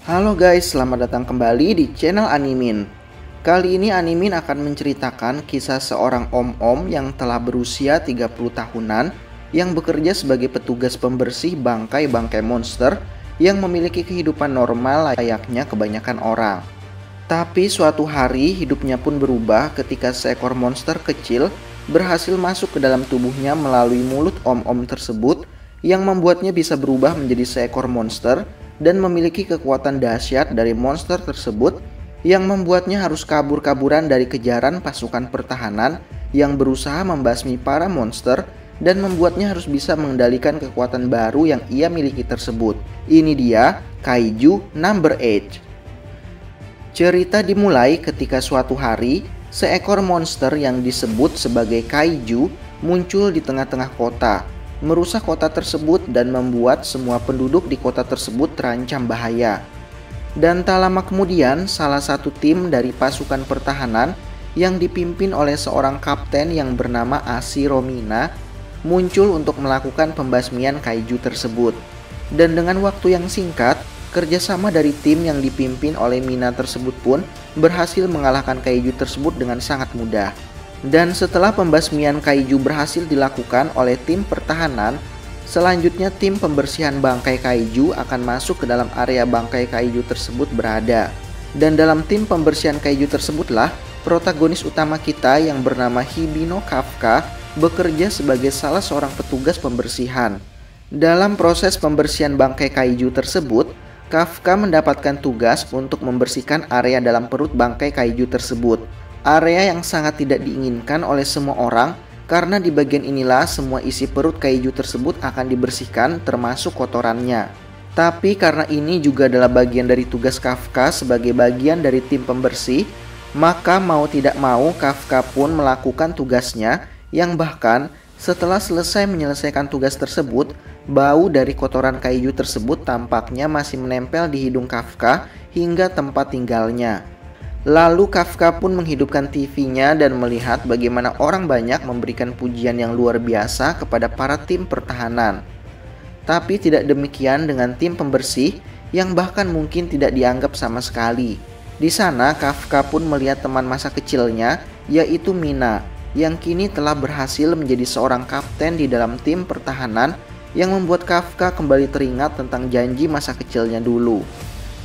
Halo guys, selamat datang kembali di channel Animin. Kali ini Animin akan menceritakan kisah seorang om-om yang telah berusia 30 tahunan yang bekerja sebagai petugas pembersih bangkai-bangkai monster yang memiliki kehidupan normal layaknya kebanyakan orang. Tapi suatu hari hidupnya pun berubah ketika seekor monster kecil berhasil masuk ke dalam tubuhnya melalui mulut om-om tersebut yang membuatnya bisa berubah menjadi seekor monster dan memiliki kekuatan dahsyat dari monster tersebut yang membuatnya harus kabur-kaburan dari kejaran pasukan pertahanan yang berusaha membasmi para monster dan membuatnya harus bisa mengendalikan kekuatan baru yang ia miliki tersebut. Ini dia Kaiju Number 8. Cerita dimulai ketika suatu hari seekor monster yang disebut sebagai Kaiju muncul di tengah-tengah kota, merusak kota tersebut dan membuat semua penduduk di kota tersebut terancam bahaya. Dan tak lama kemudian salah satu tim dari pasukan pertahanan yang dipimpin oleh seorang kapten yang bernama Asi Romina muncul untuk melakukan pembasmian kaiju tersebut. Dan dengan waktu yang singkat, kerjasama dari tim yang dipimpin oleh Mina tersebut pun berhasil mengalahkan kaiju tersebut dengan sangat mudah. Dan setelah pembasmian kaiju berhasil dilakukan oleh tim pertahanan, selanjutnya tim pembersihan bangkai kaiju akan masuk ke dalam area bangkai kaiju tersebut berada. Dan dalam tim pembersihan kaiju tersebutlah protagonis utama kita yang bernama Hibino Kafka bekerja sebagai salah seorang petugas pembersihan. Dalam proses pembersihan bangkai kaiju tersebut, Kafka mendapatkan tugas untuk membersihkan area dalam perut bangkai kaiju tersebut. Area yang sangat tidak diinginkan oleh semua orang karena di bagian inilah semua isi perut kaiju tersebut akan dibersihkan termasuk kotorannya. Tapi karena ini juga adalah bagian dari tugas Kafka sebagai bagian dari tim pembersih, maka mau tidak mau Kafka pun melakukan tugasnya yang bahkan setelah selesai menyelesaikan tugas tersebut, bau dari kotoran kaiju tersebut tampaknya masih menempel di hidung Kafka hingga tempat tinggalnya. Lalu Kafka pun menghidupkan TV-nya dan melihat bagaimana orang banyak memberikan pujian yang luar biasa kepada para tim pertahanan. Tapi tidak demikian dengan tim pembersih yang bahkan mungkin tidak dianggap sama sekali. Di sana Kafka pun melihat teman masa kecilnya, yaitu Mina, yang kini telah berhasil menjadi seorang kapten di dalam tim pertahanan yang membuat Kafka kembali teringat tentang janji masa kecilnya dulu.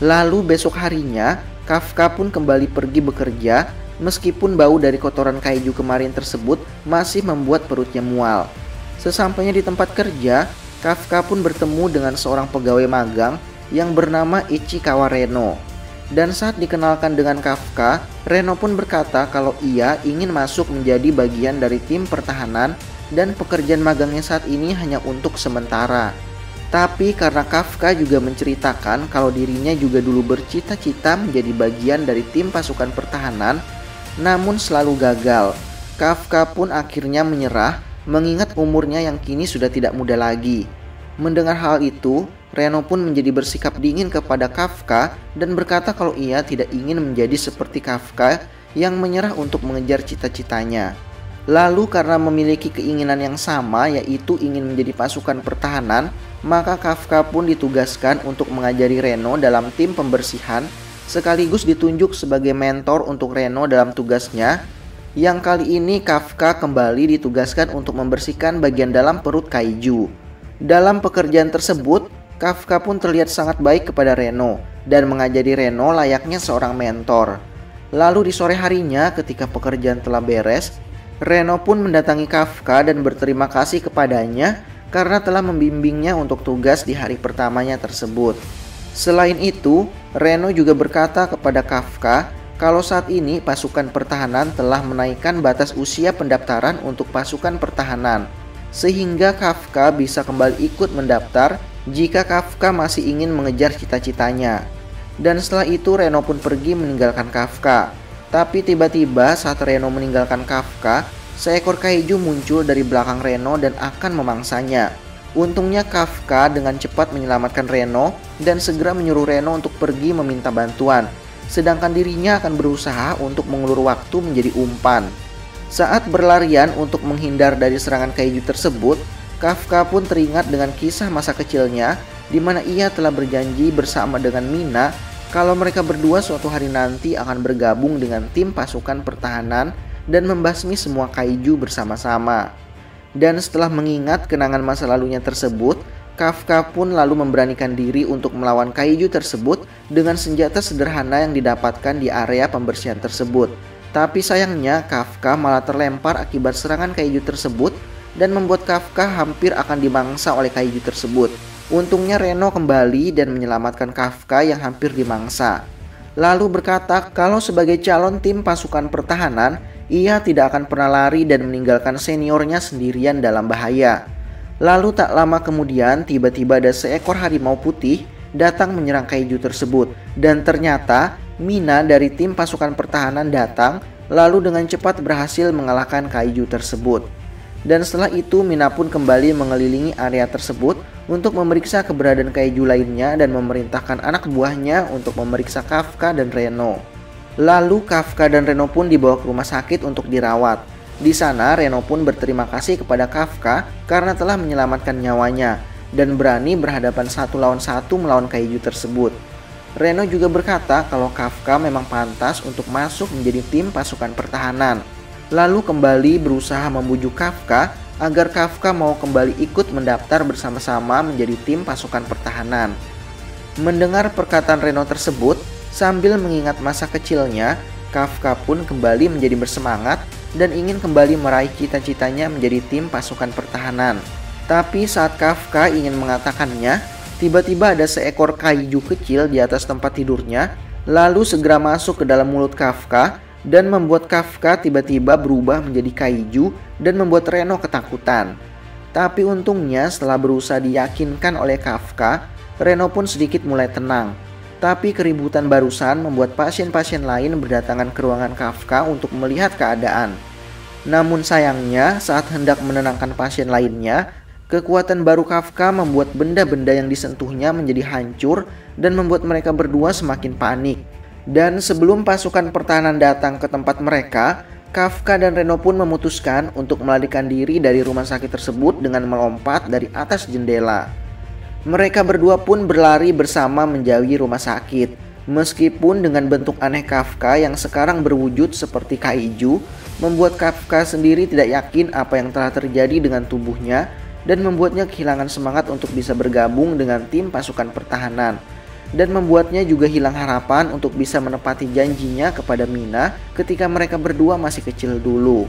Lalu besok harinya Kafka pun kembali pergi bekerja meskipun bau dari kotoran kaiju kemarin tersebut masih membuat perutnya mual. Sesampainya di tempat kerja, Kafka pun bertemu dengan seorang pegawai magang yang bernama Ichikawa Reno. Dan saat dikenalkan dengan Kafka, Reno pun berkata kalau ia ingin masuk menjadi bagian dari tim pertahanan dan pekerjaan magangnya saat ini hanya untuk sementara. Tapi karena Kafka juga menceritakan kalau dirinya juga dulu bercita-cita menjadi bagian dari tim pasukan pertahanan, namun selalu gagal. Kafka pun akhirnya menyerah mengingat umurnya yang kini sudah tidak muda lagi. Mendengar hal itu, Reno pun menjadi bersikap dingin kepada Kafka dan berkata kalau ia tidak ingin menjadi seperti Kafka yang menyerah untuk mengejar cita-citanya. Lalu karena memiliki keinginan yang sama yaitu ingin menjadi pasukan pertahanan, maka Kafka pun ditugaskan untuk mengajari Reno dalam tim pembersihan sekaligus ditunjuk sebagai mentor untuk Reno dalam tugasnya. Yang kali ini Kafka kembali ditugaskan untuk membersihkan bagian dalam perut kaiju. Dalam pekerjaan tersebut, Kafka pun terlihat sangat baik kepada Reno dan mengajari Reno layaknya seorang mentor. Lalu di sore harinya ketika pekerjaan telah beres, Reno pun mendatangi Kafka dan berterima kasih kepadanya karena telah membimbingnya untuk tugas di hari pertamanya tersebut. Selain itu, Reno juga berkata kepada Kafka kalau saat ini pasukan pertahanan telah menaikkan batas usia pendaftaran untuk pasukan pertahanan, sehingga Kafka bisa kembali ikut mendaftar jika Kafka masih ingin mengejar cita-citanya. Dan setelah itu Reno pun pergi meninggalkan Kafka. Tapi tiba-tiba saat Reno meninggalkan Kafka, seekor kaiju muncul dari belakang Reno dan akan memangsanya. Untungnya Kafka dengan cepat menyelamatkan Reno dan segera menyuruh Reno untuk pergi meminta bantuan. Sedangkan dirinya akan berusaha untuk mengulur waktu menjadi umpan. Saat berlarian untuk menghindar dari serangan kaiju tersebut, Kafka pun teringat dengan kisah masa kecilnya di mana ia telah berjanji bersama dengan Mina kalau mereka berdua suatu hari nanti akan bergabung dengan tim pasukan pertahanan dan membasmi semua kaiju bersama-sama. Dan setelah mengingat kenangan masa lalunya tersebut, Kafka pun lalu memberanikan diri untuk melawan kaiju tersebut dengan senjata sederhana yang didapatkan di area pembersihan tersebut. Tapi sayangnya Kafka malah terlempar akibat serangan kaiju tersebut dan membuat Kafka hampir akan dimangsa oleh kaiju tersebut. Untungnya Reno kembali dan menyelamatkan Kafka yang hampir dimangsa. Lalu berkata kalau sebagai calon tim pasukan pertahanan, ia tidak akan pernah lari dan meninggalkan seniornya sendirian dalam bahaya. Lalu tak lama kemudian tiba-tiba ada seekor harimau putih datang menyerang kaiju tersebut. Dan ternyata Mina dari tim pasukan pertahanan datang lalu dengan cepat berhasil mengalahkan kaiju tersebut. Dan setelah itu Mina pun kembali mengelilingi area tersebut untuk memeriksa keberadaan kaiju lainnya dan memerintahkan anak buahnya untuk memeriksa Kafka dan Reno. Lalu Kafka dan Reno pun dibawa ke rumah sakit untuk dirawat. Di sana Reno pun berterima kasih kepada Kafka karena telah menyelamatkan nyawanya dan berani berhadapan 1 lawan 1 melawan kaiju tersebut. Reno juga berkata kalau Kafka memang pantas untuk masuk menjadi tim pasukan pertahanan. Lalu kembali berusaha membujuk Kafka agar Kafka mau kembali ikut mendaftar bersama-sama menjadi tim pasukan pertahanan. Mendengar perkataan Reno tersebut, sambil mengingat masa kecilnya, Kafka pun kembali menjadi bersemangat dan ingin kembali meraih cita-citanya menjadi tim pasukan pertahanan. Tapi saat Kafka ingin mengatakannya, tiba-tiba ada seekor kaiju kecil di atas tempat tidurnya, lalu segera masuk ke dalam mulut Kafka dan membuat Kafka tiba-tiba berubah menjadi kaiju dan membuat Reno ketakutan. Tapi untungnya setelah berusaha diyakinkan oleh Kafka, Reno pun sedikit mulai tenang. Tapi keributan barusan membuat pasien-pasien lain berdatangan ke ruangan Kafka untuk melihat keadaan. Namun sayangnya saat hendak menenangkan pasien lainnya, kekuatan baru Kafka membuat benda-benda yang disentuhnya menjadi hancur dan membuat mereka berdua semakin panik. Dan sebelum pasukan pertahanan datang ke tempat mereka, Kafka dan Reno pun memutuskan untuk melarikan diri dari rumah sakit tersebut dengan melompat dari atas jendela. Mereka berdua pun berlari bersama menjauhi rumah sakit. Meskipun dengan bentuk aneh Kafka yang sekarang berwujud seperti kaiju, membuat Kafka sendiri tidak yakin apa yang telah terjadi dengan tubuhnya dan membuatnya kehilangan semangat untuk bisa bergabung dengan tim pasukan pertahanan. Dan membuatnya juga hilang harapan untuk bisa menepati janjinya kepada Mina ketika mereka berdua masih kecil dulu.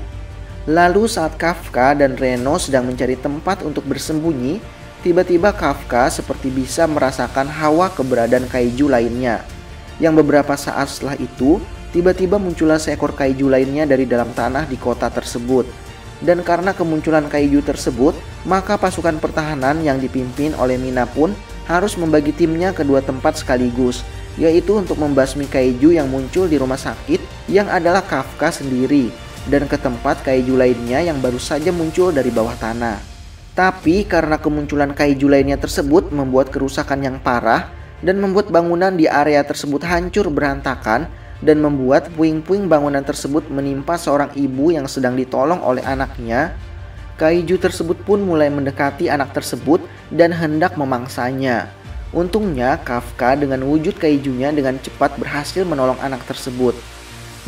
Lalu saat Kafka dan Reno sedang mencari tempat untuk bersembunyi, tiba-tiba Kafka seperti bisa merasakan hawa keberadaan kaiju lainnya. Yang beberapa saat setelah itu, tiba-tiba muncullah seekor kaiju lainnya dari dalam tanah di kota tersebut. Dan karena kemunculan kaiju tersebut, maka pasukan pertahanan yang dipimpin oleh Mina pun harus membagi timnya ke 2 tempat sekaligus, yaitu untuk membasmi kaiju yang muncul di rumah sakit yang adalah Kafka sendiri, dan ke tempat kaiju lainnya yang baru saja muncul dari bawah tanah. Tapi karena kemunculan kaiju lainnya tersebut membuat kerusakan yang parah dan membuat bangunan di area tersebut hancur berantakan dan membuat puing-puing bangunan tersebut menimpa seorang ibu yang sedang ditolong oleh anaknya, kaiju tersebut pun mulai mendekati anak tersebut dan hendak memangsanya. Untungnya Kafka dengan wujud kaijunya dengan cepat berhasil menolong anak tersebut.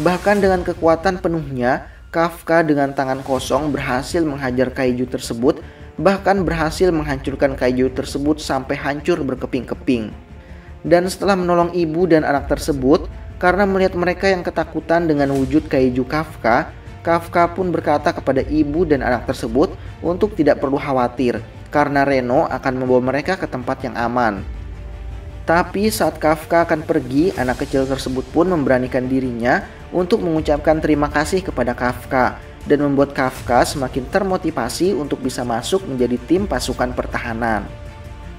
Bahkan dengan kekuatan penuhnya, Kafka dengan tangan kosong berhasil menghajar kaiju tersebut, bahkan berhasil menghancurkan kaiju tersebut sampai hancur berkeping-keping. Dan setelah menolong ibu dan anak tersebut, karena melihat mereka yang ketakutan dengan wujud kaiju Kafka, Kafka pun berkata kepada ibu dan anak tersebut untuk tidak perlu khawatir karena Reno akan membawa mereka ke tempat yang aman. Tapi saat Kafka akan pergi, anak kecil tersebut pun memberanikan dirinya untuk mengucapkan terima kasih kepada Kafka dan membuat Kafka semakin termotivasi untuk bisa masuk menjadi tim pasukan pertahanan.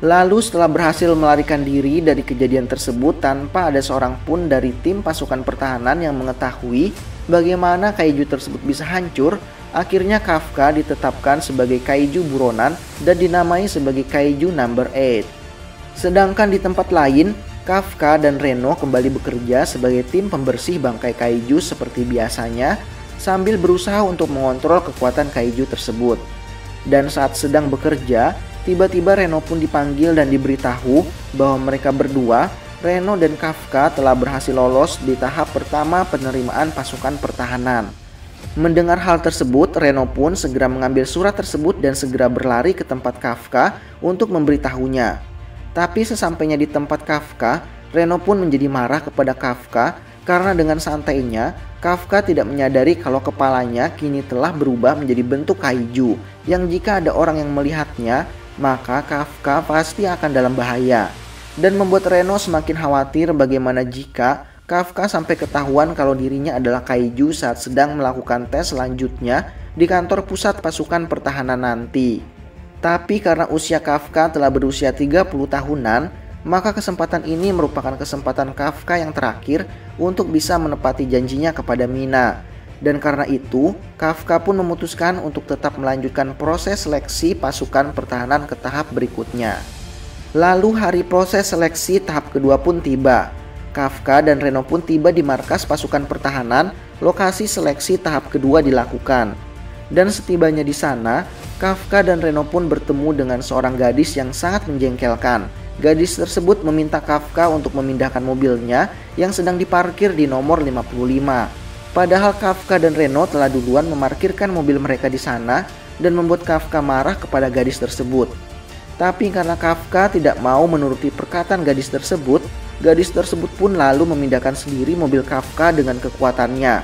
Lalu setelah berhasil melarikan diri dari kejadian tersebut tanpa ada seorang pun dari tim pasukan pertahanan yang mengetahui bagaimana kaiju tersebut bisa hancur, akhirnya Kafka ditetapkan sebagai kaiju buronan dan dinamai sebagai kaiju number 8. Sedangkan di tempat lain, Kafka dan Reno kembali bekerja sebagai tim pembersih bangkai kaiju seperti biasanya sambil berusaha untuk mengontrol kekuatan kaiju tersebut. Dan saat sedang bekerja, tiba-tiba Reno pun dipanggil dan diberitahu bahwa mereka berdua, Reno dan Kafka telah berhasil lolos di tahap pertama penerimaan pasukan pertahanan. Mendengar hal tersebut, Reno pun segera mengambil surat tersebut dan segera berlari ke tempat Kafka untuk memberitahunya. Tapi sesampainya di tempat Kafka, Reno pun menjadi marah kepada Kafka karena dengan santainya Kafka tidak menyadari kalau kepalanya kini telah berubah menjadi bentuk kaiju yang jika ada orang yang melihatnya, maka Kafka pasti akan dalam bahaya. Dan membuat Reno semakin khawatir bagaimana jika Kafka sampai ketahuan kalau dirinya adalah kaiju saat sedang melakukan tes selanjutnya di kantor pusat pasukan pertahanan nanti. Tapi karena usia Kafka telah berusia 30 tahunan, maka kesempatan ini merupakan kesempatan Kafka yang terakhir untuk bisa menepati janjinya kepada Mina. Dan karena itu, Kafka pun memutuskan untuk tetap melanjutkan proses seleksi pasukan pertahanan ke tahap berikutnya. Lalu hari proses seleksi tahap kedua pun tiba. Kafka dan Reno pun tiba di markas pasukan pertahanan, lokasi seleksi tahap kedua dilakukan. Dan setibanya di sana, Kafka dan Reno pun bertemu dengan seorang gadis yang sangat menjengkelkan. Gadis tersebut meminta Kafka untuk memindahkan mobilnya yang sedang diparkir di nomor 55. Padahal Kafka dan Reno telah duluan memarkirkan mobil mereka di sana dan membuat Kafka marah kepada gadis tersebut. Tapi karena Kafka tidak mau menuruti perkataan gadis tersebut pun lalu memindahkan sendiri mobil Kafka dengan kekuatannya.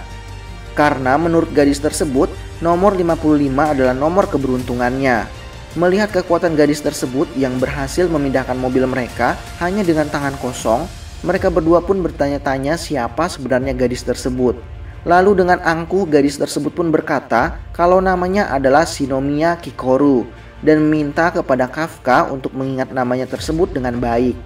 Karena menurut gadis tersebut, nomor 55 adalah nomor keberuntungannya. Melihat kekuatan gadis tersebut yang berhasil memindahkan mobil mereka hanya dengan tangan kosong, mereka berdua pun bertanya-tanya siapa sebenarnya gadis tersebut. Lalu dengan angkuh gadis tersebut pun berkata kalau namanya adalah Shinomiya Kikoru dan meminta kepada Kafka untuk mengingat namanya tersebut dengan baik.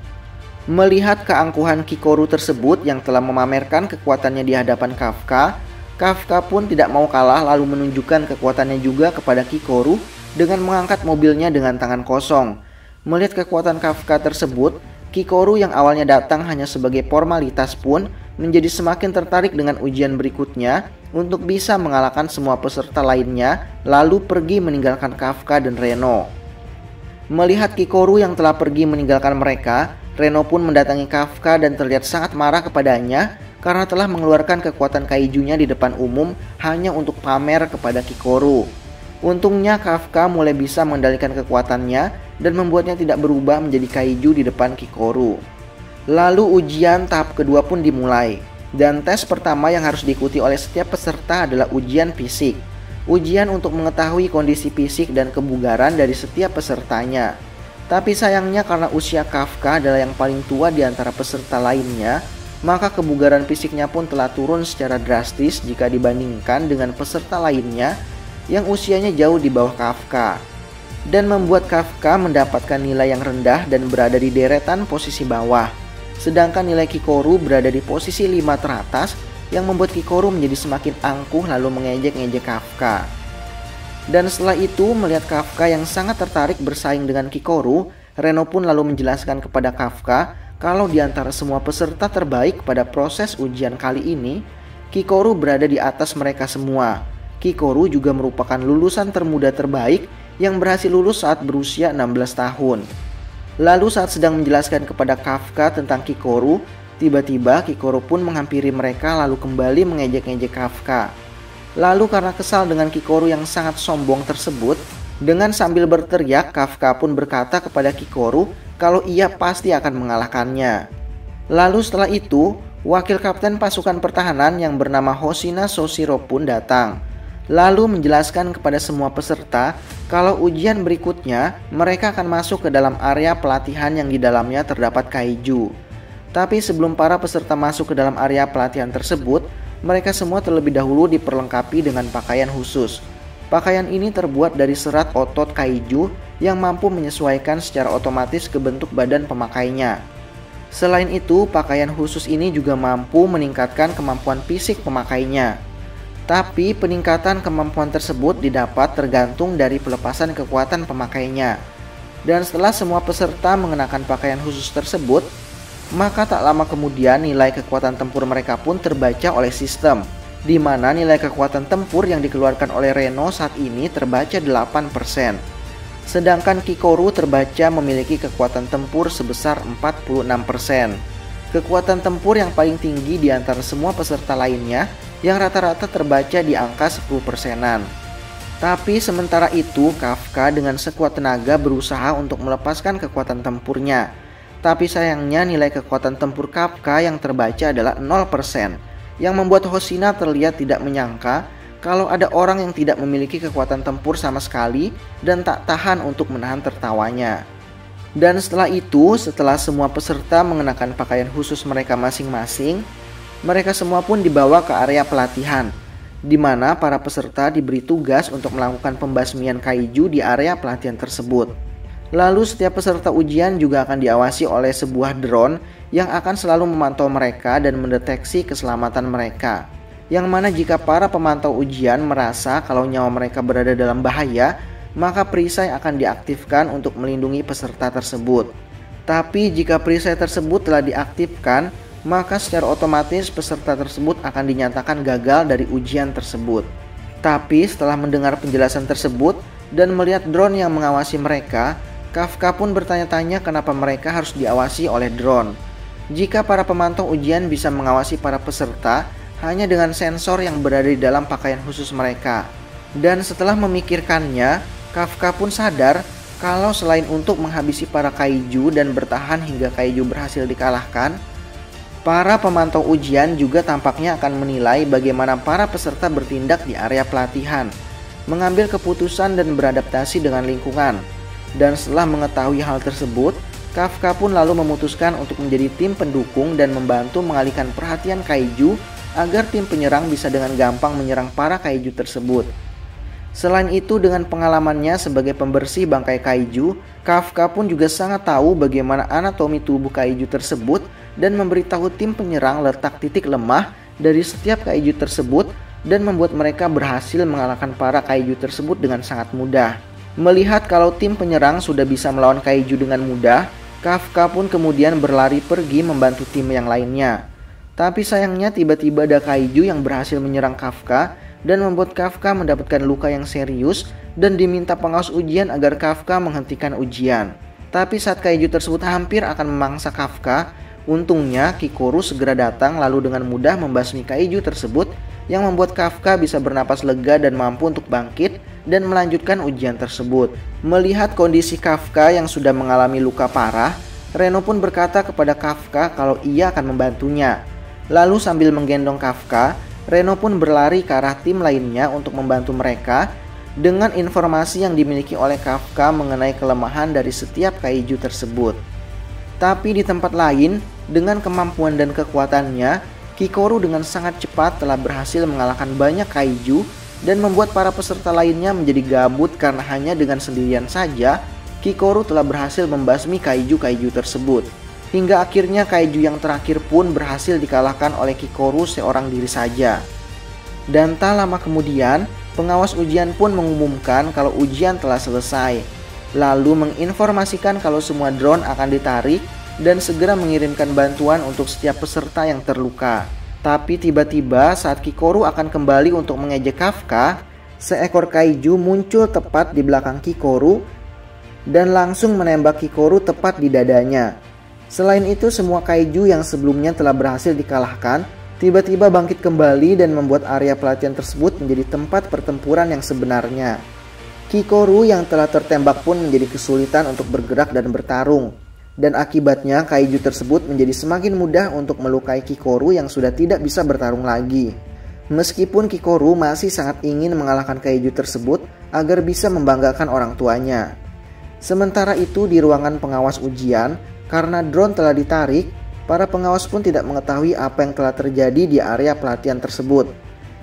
Melihat keangkuhan Kikoru tersebut yang telah memamerkan kekuatannya di hadapan Kafka, Kafka pun tidak mau kalah lalu menunjukkan kekuatannya juga kepada Kikoru dengan mengangkat mobilnya dengan tangan kosong. Melihat kekuatan Kafka tersebut, Kikoru yang awalnya datang hanya sebagai formalitas pun menjadi semakin tertarik dengan ujian berikutnya untuk bisa mengalahkan semua peserta lainnya lalu pergi meninggalkan Kafka dan Reno. Melihat Kikoru yang telah pergi meninggalkan mereka, Reno pun mendatangi Kafka dan terlihat sangat marah kepadanya karena telah mengeluarkan kekuatan kaijunya di depan umum hanya untuk pamer kepada Kikoru. Untungnya Kafka mulai bisa mengendalikan kekuatannya dan membuatnya tidak berubah menjadi kaiju di depan Kikoru. Lalu ujian tahap kedua pun dimulai. Dan tes pertama yang harus diikuti oleh setiap peserta adalah ujian fisik. Ujian untuk mengetahui kondisi fisik dan kebugaran dari setiap pesertanya. Tapi sayangnya karena usia Kafka adalah yang paling tua di antara peserta lainnya, maka kebugaran fisiknya pun telah turun secara drastis jika dibandingkan dengan peserta lainnya yang usianya jauh di bawah Kafka. Dan membuat Kafka mendapatkan nilai yang rendah dan berada di deretan posisi bawah. Sedangkan nilai Kikoru berada di posisi 5 teratas yang membuat Kikoru menjadi semakin angkuh lalu mengejek-ngejek Kafka. Dan setelah itu melihat Kafka yang sangat tertarik bersaing dengan Kikoru, Reno pun lalu menjelaskan kepada Kafka kalau di antara semua peserta terbaik pada proses ujian kali ini, Kikoru berada di atas mereka semua. Kikoru juga merupakan lulusan termuda terbaik yang berhasil lulus saat berusia 16 tahun. Lalu saat sedang menjelaskan kepada Kafka tentang Kikoru, tiba-tiba Kikoru pun menghampiri mereka lalu kembali mengejek-ngejek Kafka. Lalu karena kesal dengan Kikoru yang sangat sombong tersebut, dengan sambil berteriak Kafka pun berkata kepada Kikoru kalau ia pasti akan mengalahkannya. Lalu setelah itu, wakil kapten pasukan pertahanan yang bernama Hoshina Soshiro pun datang. Lalu menjelaskan kepada semua peserta kalau ujian berikutnya mereka akan masuk ke dalam area pelatihan yang di dalamnya terdapat kaiju. Tapi sebelum para peserta masuk ke dalam area pelatihan tersebut, mereka semua terlebih dahulu diperlengkapi dengan pakaian khusus. Pakaian ini terbuat dari serat otot kaiju yang mampu menyesuaikan secara otomatis ke bentuk badan pemakainya. Selain itu, pakaian khusus ini juga mampu meningkatkan kemampuan fisik pemakainya. Tapi peningkatan kemampuan tersebut didapat tergantung dari pelepasan kekuatan pemakainya. Dan setelah semua peserta mengenakan pakaian khusus tersebut, maka tak lama kemudian nilai kekuatan tempur mereka pun terbaca oleh sistem, di mana nilai kekuatan tempur yang dikeluarkan oleh Reno saat ini terbaca 8%. Sedangkan Kikoru terbaca memiliki kekuatan tempur sebesar 46%. kekuatan tempur yang paling tinggi di antara semua peserta lainnya yang rata-rata terbaca di angka 10%-an. Tapi sementara itu Kafka dengan sekuat tenaga berusaha untuk melepaskan kekuatan tempurnya. Tapi sayangnya nilai kekuatan tempur Kafka yang terbaca adalah 0%, yang membuat Hosina terlihat tidak menyangka kalau ada orang yang tidak memiliki kekuatan tempur sama sekali dan tak tahan untuk menahan tertawanya. Dan setelah itu, setelah semua peserta mengenakan pakaian khusus mereka masing-masing, mereka semua pun dibawa ke area pelatihan, di mana para peserta diberi tugas untuk melakukan pembasmian kaiju di area pelatihan tersebut. Lalu setiap peserta ujian juga akan diawasi oleh sebuah drone yang akan selalu memantau mereka dan mendeteksi keselamatan mereka. Yang mana jika para pemantau ujian merasa kalau nyawa mereka berada dalam bahaya, maka perisai akan diaktifkan untuk melindungi peserta tersebut. Tapi jika perisai tersebut telah diaktifkan, maka secara otomatis peserta tersebut akan dinyatakan gagal dari ujian tersebut. Tapi setelah mendengar penjelasan tersebut dan melihat drone yang mengawasi mereka, Kafka pun bertanya-tanya kenapa mereka harus diawasi oleh drone. Jika para pemantau ujian bisa mengawasi para peserta hanya dengan sensor yang berada di dalam pakaian khusus mereka. Dan setelah memikirkannya, Kafka pun sadar kalau selain untuk menghabisi para kaiju dan bertahan hingga kaiju berhasil dikalahkan, para pemantau ujian juga tampaknya akan menilai bagaimana para peserta bertindak di area pelatihan, mengambil keputusan dan beradaptasi dengan lingkungan. Dan setelah mengetahui hal tersebut, Kafka pun lalu memutuskan untuk menjadi tim pendukung dan membantu mengalihkan perhatian kaiju agar tim penyerang bisa dengan gampang menyerang para kaiju tersebut. Selain itu, dengan pengalamannya sebagai pembersih bangkai kaiju, Kafka pun juga sangat tahu bagaimana anatomi tubuh kaiju tersebut dan memberitahu tim penyerang letak titik lemah dari setiap kaiju tersebut dan membuat mereka berhasil mengalahkan para kaiju tersebut dengan sangat mudah. Melihat kalau tim penyerang sudah bisa melawan kaiju dengan mudah, Kafka pun kemudian berlari pergi membantu tim yang lainnya. Tapi sayangnya tiba-tiba ada kaiju yang berhasil menyerang Kafka dan membuat Kafka mendapatkan luka yang serius dan diminta pengawas ujian agar Kafka menghentikan ujian. Tapi saat kaiju tersebut hampir akan memangsa Kafka, untungnya Kikoru segera datang lalu dengan mudah membasmi kaiju tersebut yang membuat Kafka bisa bernapas lega dan mampu untuk bangkit dan melanjutkan ujian tersebut. Melihat kondisi Kafka yang sudah mengalami luka parah, Reno pun berkata kepada Kafka kalau ia akan membantunya. Lalu sambil menggendong Kafka, Reno pun berlari ke arah tim lainnya untuk membantu mereka dengan informasi yang dimiliki oleh Kafka mengenai kelemahan dari setiap kaiju tersebut. Tapi di tempat lain, dengan kemampuan dan kekuatannya, Kikoru dengan sangat cepat telah berhasil mengalahkan banyak kaiju dan membuat para peserta lainnya menjadi gabut karena hanya dengan sendirian saja Kikoru telah berhasil membasmi kaiju-kaiju tersebut. Hingga akhirnya kaiju yang terakhir pun berhasil dikalahkan oleh Kikoru seorang diri saja. Dan tak lama kemudian, pengawas ujian pun mengumumkan kalau ujian telah selesai. Lalu menginformasikan kalau semua drone akan ditarik dan segera mengirimkan bantuan untuk setiap peserta yang terluka. Tapi tiba-tiba saat Kikoru akan kembali untuk mengejek Kafka, seekor kaiju muncul tepat di belakang Kikoru dan langsung menembak Kikoru tepat di dadanya. Selain itu, semua kaiju yang sebelumnya telah berhasil dikalahkan tiba-tiba bangkit kembali dan membuat area pelatihan tersebut menjadi tempat pertempuran yang sebenarnya. Kikoru yang telah tertembak pun menjadi kesulitan untuk bergerak dan bertarung. Dan akibatnya kaiju tersebut menjadi semakin mudah untuk melukai Kikoru yang sudah tidak bisa bertarung lagi. Meskipun Kikoru masih sangat ingin mengalahkan kaiju tersebut agar bisa membanggakan orang tuanya. Sementara itu di ruangan pengawas ujian, karena drone telah ditarik, para pengawas pun tidak mengetahui apa yang telah terjadi di area pelatihan tersebut.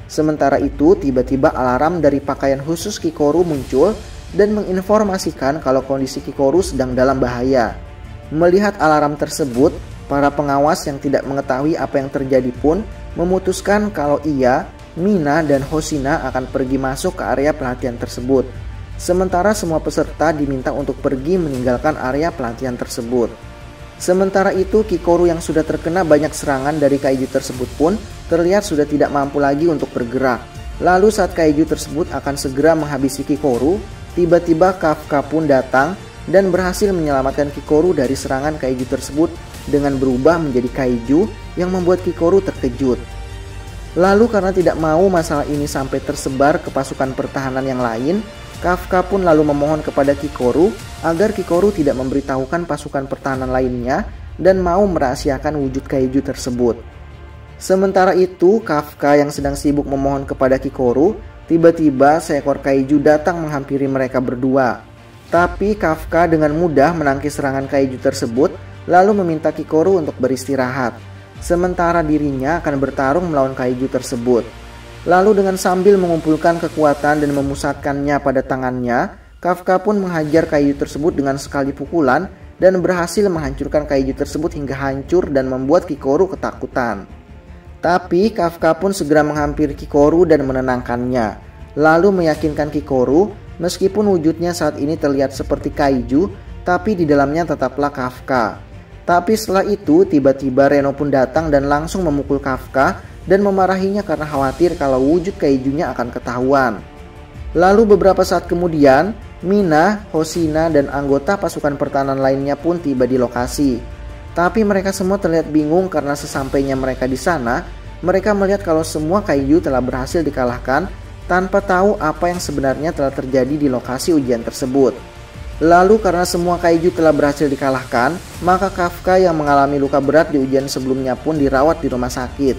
Sementara itu tiba-tiba alarm dari pakaian khusus Kikoru muncul dan menginformasikan kalau kondisi Kikoru sedang dalam bahaya. Melihat alarm tersebut, para pengawas yang tidak mengetahui apa yang terjadi pun memutuskan kalau ia, Mina, dan Hosina akan pergi masuk ke area pelatihan tersebut. Sementara semua peserta diminta untuk pergi meninggalkan area pelatihan tersebut. Sementara itu, Kikoru yang sudah terkena banyak serangan dari kaiju tersebut pun terlihat sudah tidak mampu lagi untuk bergerak. Lalu saat kaiju tersebut akan segera menghabisi Kikoru, tiba-tiba Kafka pun datang dan berhasil menyelamatkan Kikoru dari serangan kaiju tersebut dengan berubah menjadi kaiju yang membuat Kikoru terkejut. Lalu karena tidak mau masalah ini sampai tersebar ke pasukan pertahanan yang lain, Kafka pun lalu memohon kepada Kikoru agar Kikoru tidak memberitahukan pasukan pertahanan lainnya dan mau merahasiakan wujud kaiju tersebut. Sementara itu, Kafka yang sedang sibuk memohon kepada Kikoru, tiba-tiba seekor kaiju datang menghampiri mereka berdua. Tapi Kafka dengan mudah menangkis serangan kaiju tersebut, lalu meminta Kikoru untuk beristirahat. Sementara dirinya akan bertarung melawan kaiju tersebut. Lalu dengan sambil mengumpulkan kekuatan dan memusatkannya pada tangannya, Kafka pun menghajar kaiju tersebut dengan sekali pukulan dan berhasil menghancurkan kaiju tersebut hingga hancur dan membuat Kikoru ketakutan. Tapi Kafka pun segera menghampiri Kikoru dan menenangkannya, lalu meyakinkan Kikoru meskipun wujudnya saat ini terlihat seperti kaiju, tapi di dalamnya tetaplah Kafka. Tapi setelah itu tiba-tiba Reno pun datang dan langsung memukul Kafka dan memarahinya karena khawatir kalau wujud kaijunya akan ketahuan. Lalu beberapa saat kemudian, Mina, Hoshina, dan anggota pasukan pertahanan lainnya pun tiba di lokasi. Tapi mereka semua terlihat bingung karena sesampainya mereka di sana, mereka melihat kalau semua kaiju telah berhasil dikalahkan tanpa tahu apa yang sebenarnya telah terjadi di lokasi ujian tersebut. Lalu karena semua kaiju telah berhasil dikalahkan, maka Kafka yang mengalami luka berat di ujian sebelumnya pun dirawat di rumah sakit.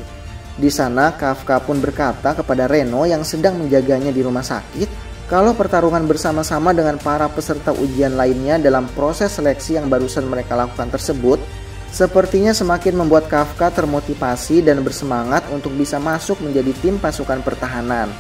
Di sana Kafka pun berkata kepada Reno yang sedang menjaganya di rumah sakit kalau pertarungan bersama-sama dengan para peserta ujian lainnya dalam proses seleksi yang barusan mereka lakukan tersebut sepertinya semakin membuat Kafka termotivasi dan bersemangat untuk bisa masuk menjadi tim pasukan pertahanan.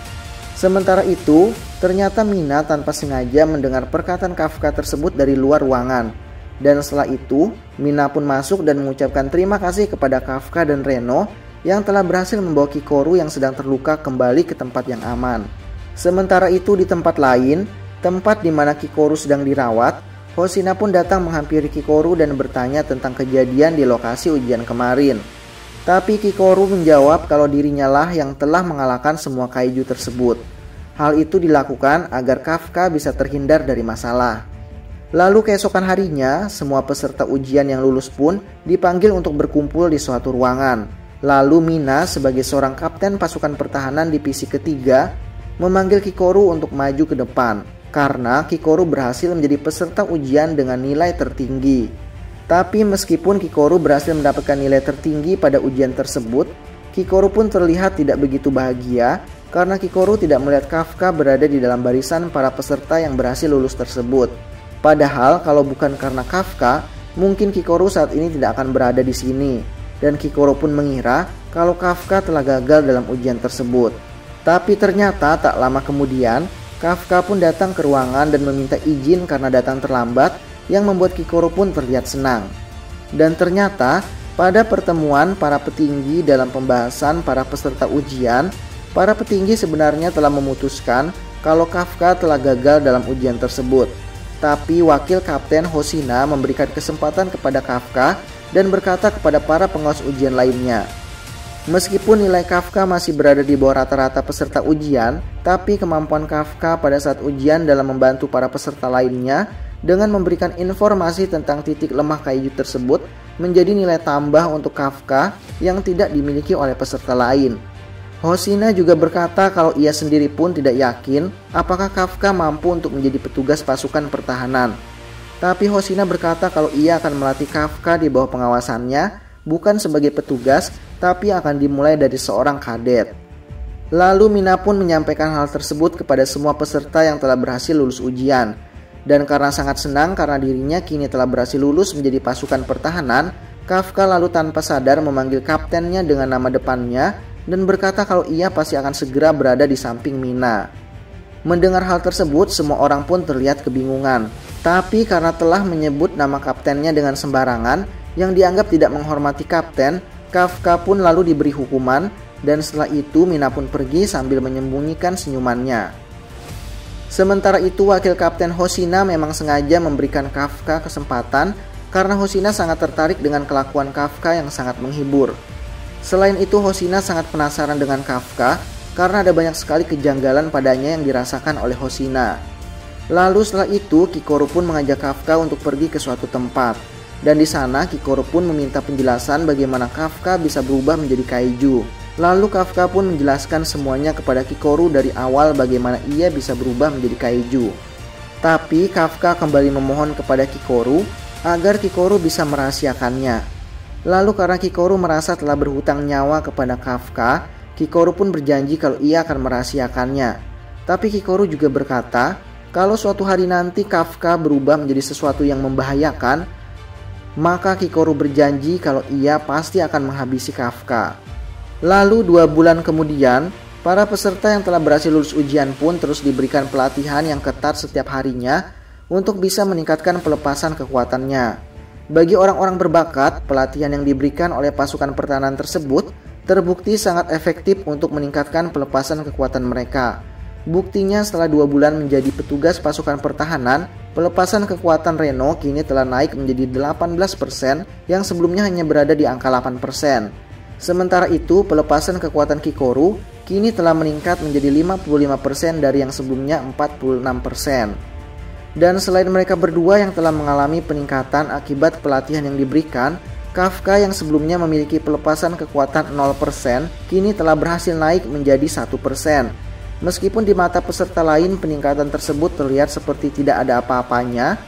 Sementara itu, ternyata Mina tanpa sengaja mendengar perkataan Kafka tersebut dari luar ruangan. Dan setelah itu, Mina pun masuk dan mengucapkan terima kasih kepada Kafka dan Reno yang telah berhasil membawa Kikoru yang sedang terluka kembali ke tempat yang aman. Sementara itu di tempat lain, tempat di mana Kikoru sedang dirawat, Hoshina pun datang menghampiri Kikoru dan bertanya tentang kejadian di lokasi ujian kemarin. Tapi Kikoru menjawab kalau dirinya lah yang telah mengalahkan semua kaiju tersebut. Hal itu dilakukan agar Kafka bisa terhindar dari masalah. Lalu keesokan harinya, semua peserta ujian yang lulus pun dipanggil untuk berkumpul di suatu ruangan. Lalu Mina sebagai seorang kapten pasukan pertahanan divisi ketiga memanggil Kikoru untuk maju ke depan karena Kikoru berhasil menjadi peserta ujian dengan nilai tertinggi. Tapi meskipun Kikoru berhasil mendapatkan nilai tertinggi pada ujian tersebut, Kikoru pun terlihat tidak begitu bahagia karena Kikoru tidak melihat Kafka berada di dalam barisan para peserta yang berhasil lulus tersebut. Padahal kalau bukan karena Kafka, mungkin Kikoru saat ini tidak akan berada di sini. Dan Kikoru pun mengira kalau Kafka telah gagal dalam ujian tersebut. Tapi ternyata tak lama kemudian, Kafka pun datang ke ruangan dan meminta izin karena datang terlambat, yang membuat Kikoru pun terlihat senang. Dan ternyata pada pertemuan para petinggi dalam pembahasan para peserta ujian, para petinggi sebenarnya telah memutuskan kalau Kafka telah gagal dalam ujian tersebut. Tapi wakil kapten Hoshina memberikan kesempatan kepada Kafka dan berkata kepada para pengawas ujian lainnya, meskipun nilai Kafka masih berada di bawah rata-rata peserta ujian, tapi kemampuan Kafka pada saat ujian dalam membantu para peserta lainnya dengan memberikan informasi tentang titik lemah kaiju tersebut menjadi nilai tambah untuk Kafka yang tidak dimiliki oleh peserta lain. Hoshina juga berkata kalau ia sendiri pun tidak yakin apakah Kafka mampu untuk menjadi petugas pasukan pertahanan. Tapi Hoshina berkata kalau ia akan melatih Kafka di bawah pengawasannya bukan sebagai petugas, tapi akan dimulai dari seorang kadet. Lalu Mina pun menyampaikan hal tersebut kepada semua peserta yang telah berhasil lulus ujian. Dan karena sangat senang karena dirinya kini telah berhasil lulus menjadi pasukan pertahanan, Kafka lalu tanpa sadar memanggil kaptennya dengan nama depannya dan berkata kalau ia pasti akan segera berada di samping Mina. Mendengar hal tersebut, semua orang pun terlihat kebingungan. Tapi karena telah menyebut nama kaptennya dengan sembarangan yang dianggap tidak menghormati kapten, Kafka pun lalu diberi hukuman dan setelah itu Mina pun pergi sambil menyembunyikan senyumannya. Sementara itu wakil kapten Hoshina memang sengaja memberikan Kafka kesempatan karena Hoshina sangat tertarik dengan kelakuan Kafka yang sangat menghibur. Selain itu Hoshina sangat penasaran dengan Kafka karena ada banyak sekali kejanggalan padanya yang dirasakan oleh Hoshina. Lalu setelah itu Kikoru pun mengajak Kafka untuk pergi ke suatu tempat. Dan di sana Kikoru pun meminta penjelasan bagaimana Kafka bisa berubah menjadi kaiju. Lalu Kafka pun menjelaskan semuanya kepada Kikoru dari awal bagaimana ia bisa berubah menjadi kaiju. Tapi Kafka kembali memohon kepada Kikoru agar Kikoru bisa merahasiakannya. Lalu karena Kikoru merasa telah berhutang nyawa kepada Kafka, Kikoru pun berjanji kalau ia akan merahasiakannya. Tapi Kikoru juga berkata kalau suatu hari nanti Kafka berubah menjadi sesuatu yang membahayakan, maka Kikoru berjanji kalau ia pasti akan menghabisi Kafka. Lalu 2 bulan kemudian, para peserta yang telah berhasil lulus ujian pun terus diberikan pelatihan yang ketat setiap harinya untuk bisa meningkatkan pelepasan kekuatannya. Bagi orang-orang berbakat, pelatihan yang diberikan oleh pasukan pertahanan tersebut terbukti sangat efektif untuk meningkatkan pelepasan kekuatan mereka. Buktinya setelah 2 bulan menjadi petugas pasukan pertahanan, pelepasan kekuatan Reno kini telah naik menjadi 18% yang sebelumnya hanya berada di angka 8%. Sementara itu, pelepasan kekuatan Kikoru kini telah meningkat menjadi 55% dari yang sebelumnya 46%. Dan selain mereka berdua yang telah mengalami peningkatan akibat pelatihan yang diberikan, Kafka yang sebelumnya memiliki pelepasan kekuatan 0% kini telah berhasil naik menjadi 1%. Meskipun di mata peserta lain peningkatan tersebut terlihat seperti tidak ada apa-apanya,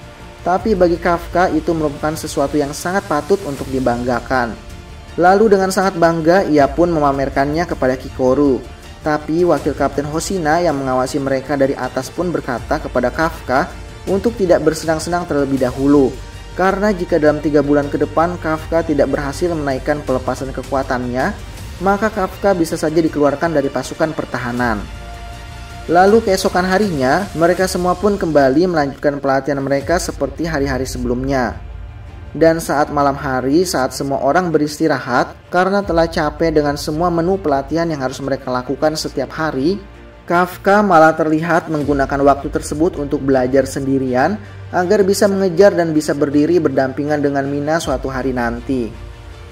tapi bagi Kafka itu merupakan sesuatu yang sangat patut untuk dibanggakan. Lalu dengan sangat bangga ia pun memamerkannya kepada Kikoru. Tapi wakil kapten Hoshina yang mengawasi mereka dari atas pun berkata kepada Kafka untuk tidak bersenang-senang terlebih dahulu, karena jika dalam 3 bulan ke depan Kafka tidak berhasil menaikkan pelepasan kekuatannya, maka Kafka bisa saja dikeluarkan dari pasukan pertahanan. Lalu keesokan harinya mereka semua pun kembali melanjutkan pelatihan mereka seperti hari-hari sebelumnya. Dan saat malam hari, saat semua orang beristirahat karena telah capek dengan semua menu pelatihan yang harus mereka lakukan setiap hari, Kafka malah terlihat menggunakan waktu tersebut untuk belajar sendirian agar bisa mengejar dan bisa berdiri berdampingan dengan Mina suatu hari nanti.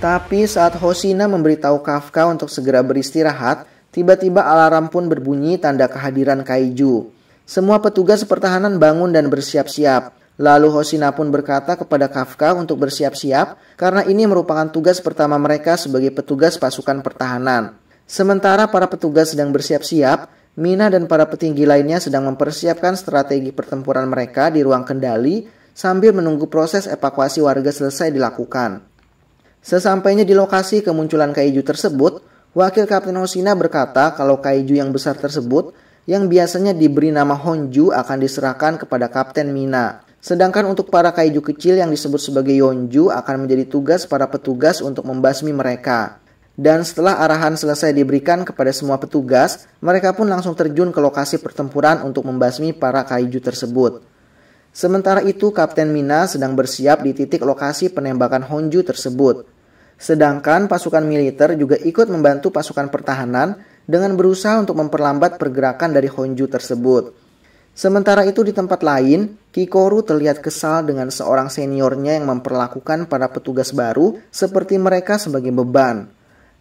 Tapi saat Hoshina memberitahu Kafka untuk segera beristirahat, tiba-tiba alarm pun berbunyi tanda kehadiran kaiju. Semua petugas pertahanan bangun dan bersiap-siap. Lalu Hoshina pun berkata kepada Kafka untuk bersiap-siap karena ini merupakan tugas pertama mereka sebagai petugas pasukan pertahanan. Sementara para petugas sedang bersiap-siap, Mina dan para petinggi lainnya sedang mempersiapkan strategi pertempuran mereka di ruang kendali sambil menunggu proses evakuasi warga selesai dilakukan. Sesampainya di lokasi kemunculan kaiju tersebut, wakil kapten Hoshina berkata kalau kaiju yang besar tersebut yang biasanya diberi nama Honju akan diserahkan kepada Kapten Mina. Sedangkan untuk para kaiju kecil yang disebut sebagai Yonju akan menjadi tugas para petugas untuk membasmi mereka. Dan setelah arahan selesai diberikan kepada semua petugas, mereka pun langsung terjun ke lokasi pertempuran untuk membasmi para kaiju tersebut. Sementara itu Kapten Mina sedang bersiap di titik lokasi penembakan Honju tersebut. Sedangkan pasukan militer juga ikut membantu pasukan pertahanan dengan berusaha untuk memperlambat pergerakan dari Honju tersebut. Sementara itu di tempat lain, Kikoru terlihat kesal dengan seorang seniornya yang memperlakukan para petugas baru seperti mereka sebagai beban.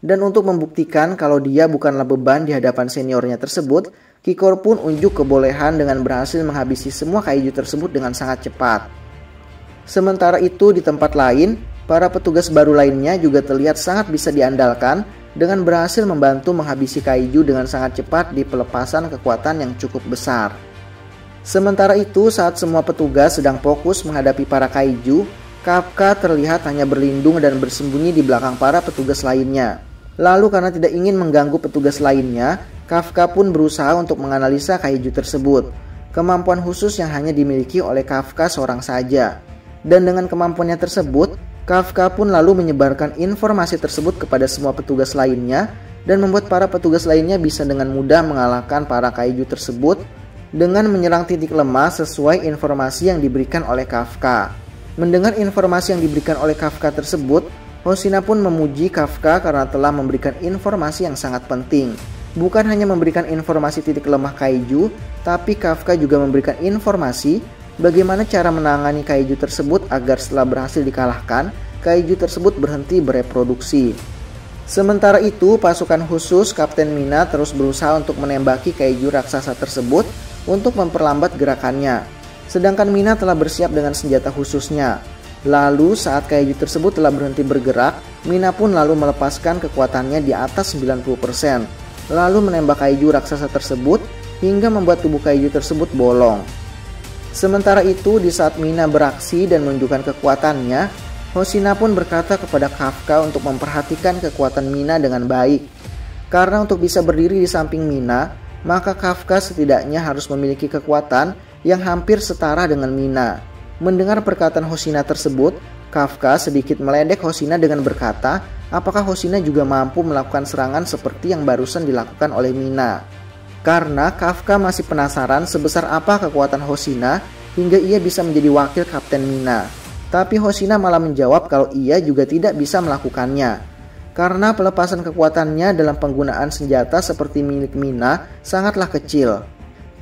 Dan untuk membuktikan kalau dia bukanlah beban di hadapan seniornya tersebut, Kikoru pun unjuk kebolehan dengan berhasil menghabisi semua kaiju tersebut dengan sangat cepat. Sementara itu di tempat lain, para petugas baru lainnya juga terlihat sangat bisa diandalkan dengan berhasil membantu menghabisi kaiju dengan sangat cepat di pelepasan kekuatan yang cukup besar. Sementara itu saat semua petugas sedang fokus menghadapi para kaiju, Kafka terlihat hanya berlindung dan bersembunyi di belakang para petugas lainnya. Lalu karena tidak ingin mengganggu petugas lainnya, Kafka pun berusaha untuk menganalisa kaiju tersebut. Kemampuan khusus yang hanya dimiliki oleh Kafka seorang saja. Dan dengan kemampuannya tersebut, Kafka pun lalu menyebarkan informasi tersebut kepada semua petugas lainnya dan membuat para petugas lainnya bisa dengan mudah mengalahkan para kaiju tersebut dengan menyerang titik lemah sesuai informasi yang diberikan oleh Kafka. Mendengar informasi yang diberikan oleh Kafka tersebut, Hoshina pun memuji Kafka karena telah memberikan informasi yang sangat penting. Bukan hanya memberikan informasi titik lemah kaiju, tapi Kafka juga memberikan informasi bagaimana cara menangani kaiju tersebut agar setelah berhasil dikalahkan, kaiju tersebut berhenti bereproduksi. Sementara itu, pasukan khusus Kapten Mina terus berusaha untuk menembaki kaiju raksasa tersebut untuk memperlambat gerakannya. Sedangkan Mina telah bersiap dengan senjata khususnya. Lalu saat kaiju tersebut telah berhenti bergerak, Mina pun lalu melepaskan kekuatannya di atas 90%, lalu menembak kaiju raksasa tersebut hingga membuat tubuh kaiju tersebut bolong. Sementara itu, di saat Mina beraksi dan menunjukkan kekuatannya, Hoshina pun berkata kepada Kafka untuk memperhatikan kekuatan Mina dengan baik. Karena untuk bisa berdiri di samping Mina, maka Kafka setidaknya harus memiliki kekuatan yang hampir setara dengan Mina. Mendengar perkataan Hoshina tersebut, Kafka sedikit meledek Hoshina dengan berkata, apakah Hoshina juga mampu melakukan serangan seperti yang barusan dilakukan oleh Mina. Karena Kafka masih penasaran sebesar apa kekuatan Hoshina hingga ia bisa menjadi wakil Kapten Mina. Tapi Hoshina malah menjawab kalau ia juga tidak bisa melakukannya. Karena pelepasan kekuatannya dalam penggunaan senjata seperti milik Mina sangatlah kecil.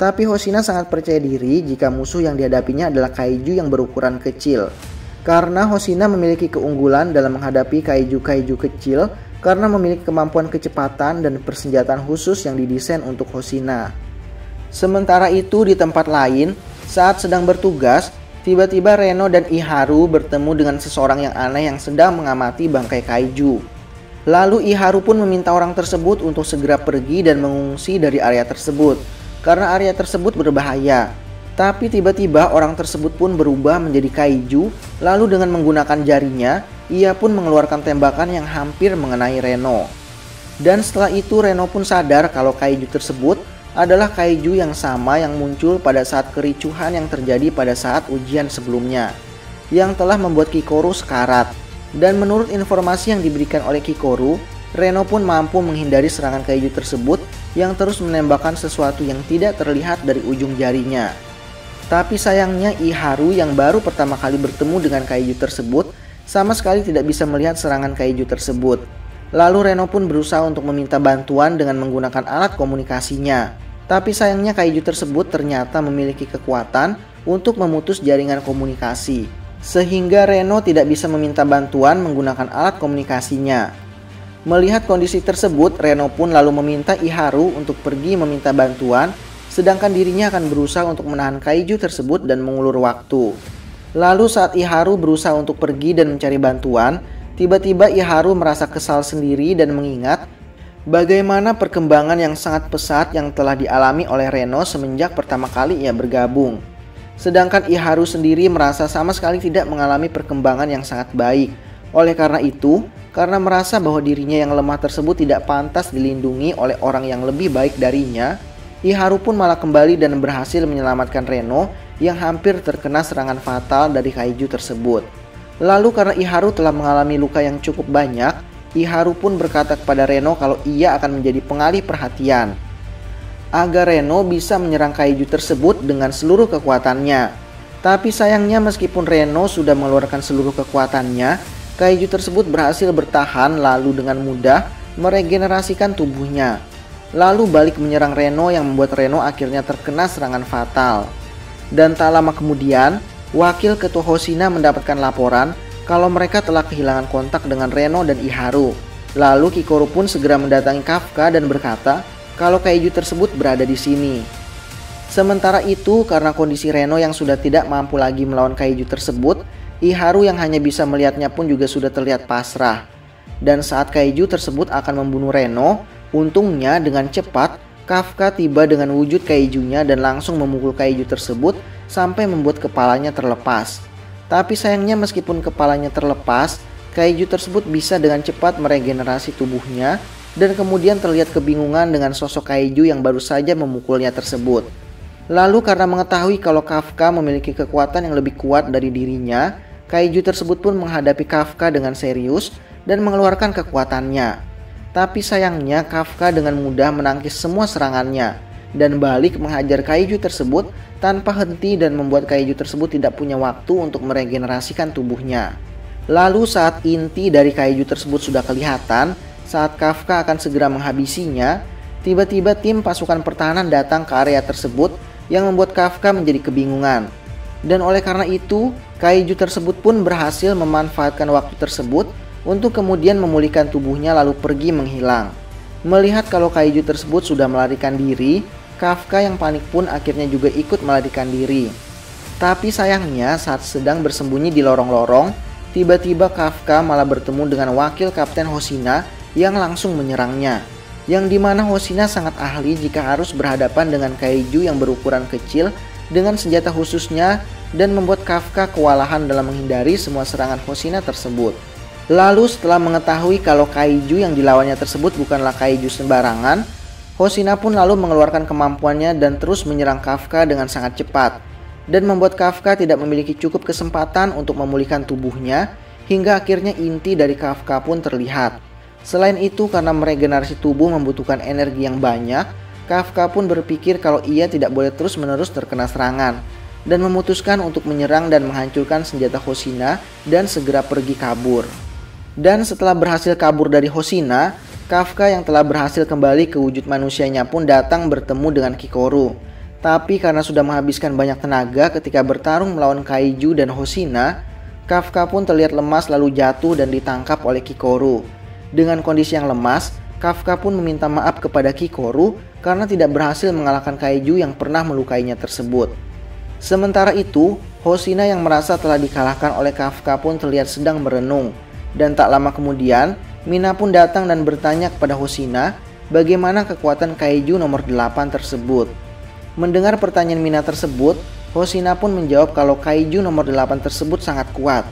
Tapi Hoshina sangat percaya diri jika musuh yang dihadapinya adalah kaiju yang berukuran kecil. Karena Hoshina memiliki keunggulan dalam menghadapi kaiju-kaiju kecil karena memiliki kemampuan kecepatan dan persenjataan khusus yang didesain untuk Hoshina. Sementara itu di tempat lain, saat sedang bertugas, tiba-tiba Reno dan Iharu bertemu dengan seseorang yang aneh yang sedang mengamati bangkai kaiju. Lalu Iharu pun meminta orang tersebut untuk segera pergi dan mengungsi dari area tersebut karena area tersebut berbahaya. Tapi tiba-tiba orang tersebut pun berubah menjadi kaiju, lalu dengan menggunakan jarinya, ia pun mengeluarkan tembakan yang hampir mengenai Reno. Dan setelah itu Reno pun sadar kalau kaiju tersebut adalah kaiju yang sama yang muncul pada saat kericuhan yang terjadi pada saat ujian sebelumnya, yang telah membuat Kikoru sekarat. Dan menurut informasi yang diberikan oleh Kikoru, Reno pun mampu menghindari serangan kaiju tersebut yang terus menembakkan sesuatu yang tidak terlihat dari ujung jarinya. Tapi sayangnya Iharu yang baru pertama kali bertemu dengan kaiju tersebut sama sekali tidak bisa melihat serangan kaiju tersebut. Lalu Reno pun berusaha untuk meminta bantuan dengan menggunakan alat komunikasinya. Tapi sayangnya kaiju tersebut ternyata memiliki kekuatan untuk memutus jaringan komunikasi, sehingga Reno tidak bisa meminta bantuan menggunakan alat komunikasinya. Melihat kondisi tersebut, Reno pun lalu meminta Iharu untuk pergi meminta bantuan, sedangkan dirinya akan berusaha untuk menahan kaiju tersebut dan mengulur waktu. Lalu saat Iharu berusaha untuk pergi dan mencari bantuan, tiba-tiba Iharu merasa kesal sendiri dan mengingat bagaimana perkembangan yang sangat pesat yang telah dialami oleh Reno semenjak pertama kali ia bergabung. Sedangkan Iharu sendiri merasa sama sekali tidak mengalami perkembangan yang sangat baik. Oleh karena itu, karena merasa bahwa dirinya yang lemah tersebut tidak pantas dilindungi oleh orang yang lebih baik darinya, Iharu pun malah kembali dan berhasil menyelamatkan Reno yang hampir terkena serangan fatal dari kaiju tersebut. Lalu karena Iharu telah mengalami luka yang cukup banyak, Iharu pun berkata kepada Reno kalau ia akan menjadi pengalih perhatian agar Reno bisa menyerang kaiju tersebut dengan seluruh kekuatannya. Tapi sayangnya meskipun Reno sudah mengeluarkan seluruh kekuatannya, kaiju tersebut berhasil bertahan lalu dengan mudah meregenerasikan tubuhnya. Lalu balik menyerang Reno yang membuat Reno akhirnya terkena serangan fatal. Dan tak lama kemudian, wakil ketua Hoshina mendapatkan laporan kalau mereka telah kehilangan kontak dengan Reno dan Iharu. Lalu Kikoru pun segera mendatangi Kafka dan berkata kalau kaiju tersebut berada di sini. Sementara itu, karena kondisi Reno yang sudah tidak mampu lagi melawan kaiju tersebut, Iharu yang hanya bisa melihatnya pun juga sudah terlihat pasrah. Dan saat kaiju tersebut akan membunuh Reno, untungnya dengan cepat Kafka tiba dengan wujud kaijunya dan langsung memukul kaiju tersebut sampai membuat kepalanya terlepas. Tapi sayangnya meskipun kepalanya terlepas, kaiju tersebut bisa dengan cepat meregenerasi tubuhnya dan kemudian terlihat kebingungan dengan sosok kaiju yang baru saja memukulnya tersebut. Lalu karena mengetahui kalau Kafka memiliki kekuatan yang lebih kuat dari dirinya, kaiju tersebut pun menghadapi Kafka dengan serius dan mengeluarkan kekuatannya. Tapi sayangnya Kafka dengan mudah menangkis semua serangannya dan balik menghajar kaiju tersebut tanpa henti dan membuat kaiju tersebut tidak punya waktu untuk meregenerasikan tubuhnya. Lalu saat inti dari kaiju tersebut sudah kelihatan, saat Kafka akan segera menghabisinya, tiba-tiba tim pasukan pertahanan datang ke area tersebut yang membuat Kafka menjadi kebingungan. Dan oleh karena itu, kaiju tersebut pun berhasil memanfaatkan waktu tersebut untuk kemudian memulihkan tubuhnya lalu pergi menghilang. Melihat kalau kaiju tersebut sudah melarikan diri, Kafka yang panik pun akhirnya juga ikut melarikan diri. Tapi sayangnya saat sedang bersembunyi di lorong-lorong, tiba-tiba Kafka malah bertemu dengan wakil Kapten Hoshina yang langsung menyerangnya. Yang dimana Hoshina sangat ahli jika harus berhadapan dengan kaiju yang berukuran kecil dengan senjata khususnya dan membuat Kafka kewalahan dalam menghindari semua serangan Hoshina tersebut. Lalu setelah mengetahui kalau kaiju yang dilawannya tersebut bukanlah kaiju sembarangan, Hoshina pun lalu mengeluarkan kemampuannya dan terus menyerang Kafka dengan sangat cepat dan membuat Kafka tidak memiliki cukup kesempatan untuk memulihkan tubuhnya hingga akhirnya inti dari Kafka pun terlihat. Selain itu, karena meregenerasi tubuh membutuhkan energi yang banyak, Kafka pun berpikir kalau ia tidak boleh terus-menerus terkena serangan dan memutuskan untuk menyerang dan menghancurkan senjata Hoshina dan segera pergi kabur. Dan setelah berhasil kabur dari Hoshina, Kafka yang telah berhasil kembali ke wujud manusianya pun datang bertemu dengan Kikoru. Tapi karena sudah menghabiskan banyak tenaga ketika bertarung melawan kaiju dan Hoshina, Kafka pun terlihat lemas lalu jatuh dan ditangkap oleh Kikoru. Dengan kondisi yang lemas, Kafka pun meminta maaf kepada Kikoru karena tidak berhasil mengalahkan kaiju yang pernah melukainya tersebut. Sementara itu, Hoshina yang merasa telah dikalahkan oleh Kafka pun terlihat sedang merenung. Dan tak lama kemudian, Mina pun datang dan bertanya kepada Hoshina bagaimana kekuatan kaiju nomor 8 tersebut. Mendengar pertanyaan Mina tersebut, Hoshina pun menjawab kalau kaiju nomor 8 tersebut sangat kuat.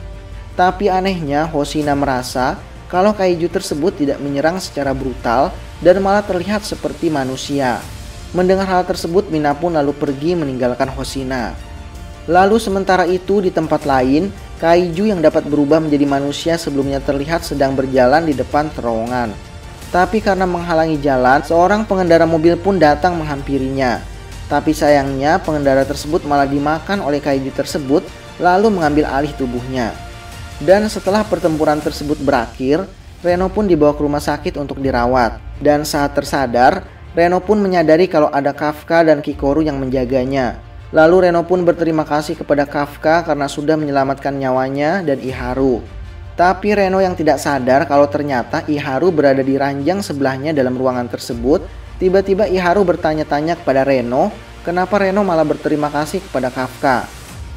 Tapi anehnya Hoshina merasa kalau kaiju tersebut tidak menyerang secara brutal dan malah terlihat seperti manusia. Mendengar hal tersebut, Mina pun lalu pergi meninggalkan Hoshina. Lalu sementara itu di tempat lain, kaiju yang dapat berubah menjadi manusia sebelumnya terlihat sedang berjalan di depan terowongan. Tapi karena menghalangi jalan, seorang pengendara mobil pun datang menghampirinya. Tapi sayangnya pengendara tersebut malah dimakan oleh kaiju tersebut lalu mengambil alih tubuhnya. Dan setelah pertempuran tersebut berakhir, Reno pun dibawa ke rumah sakit untuk dirawat. Dan saat tersadar, Reno pun menyadari kalau ada Kafka dan Kikoru yang menjaganya. Lalu Reno pun berterima kasih kepada Kafka karena sudah menyelamatkan nyawanya dan Iharu. Tapi Reno yang tidak sadar kalau ternyata Iharu berada di ranjang sebelahnya dalam ruangan tersebut. Tiba-tiba Iharu bertanya-tanya kepada Reno, kenapa Reno malah berterima kasih kepada Kafka.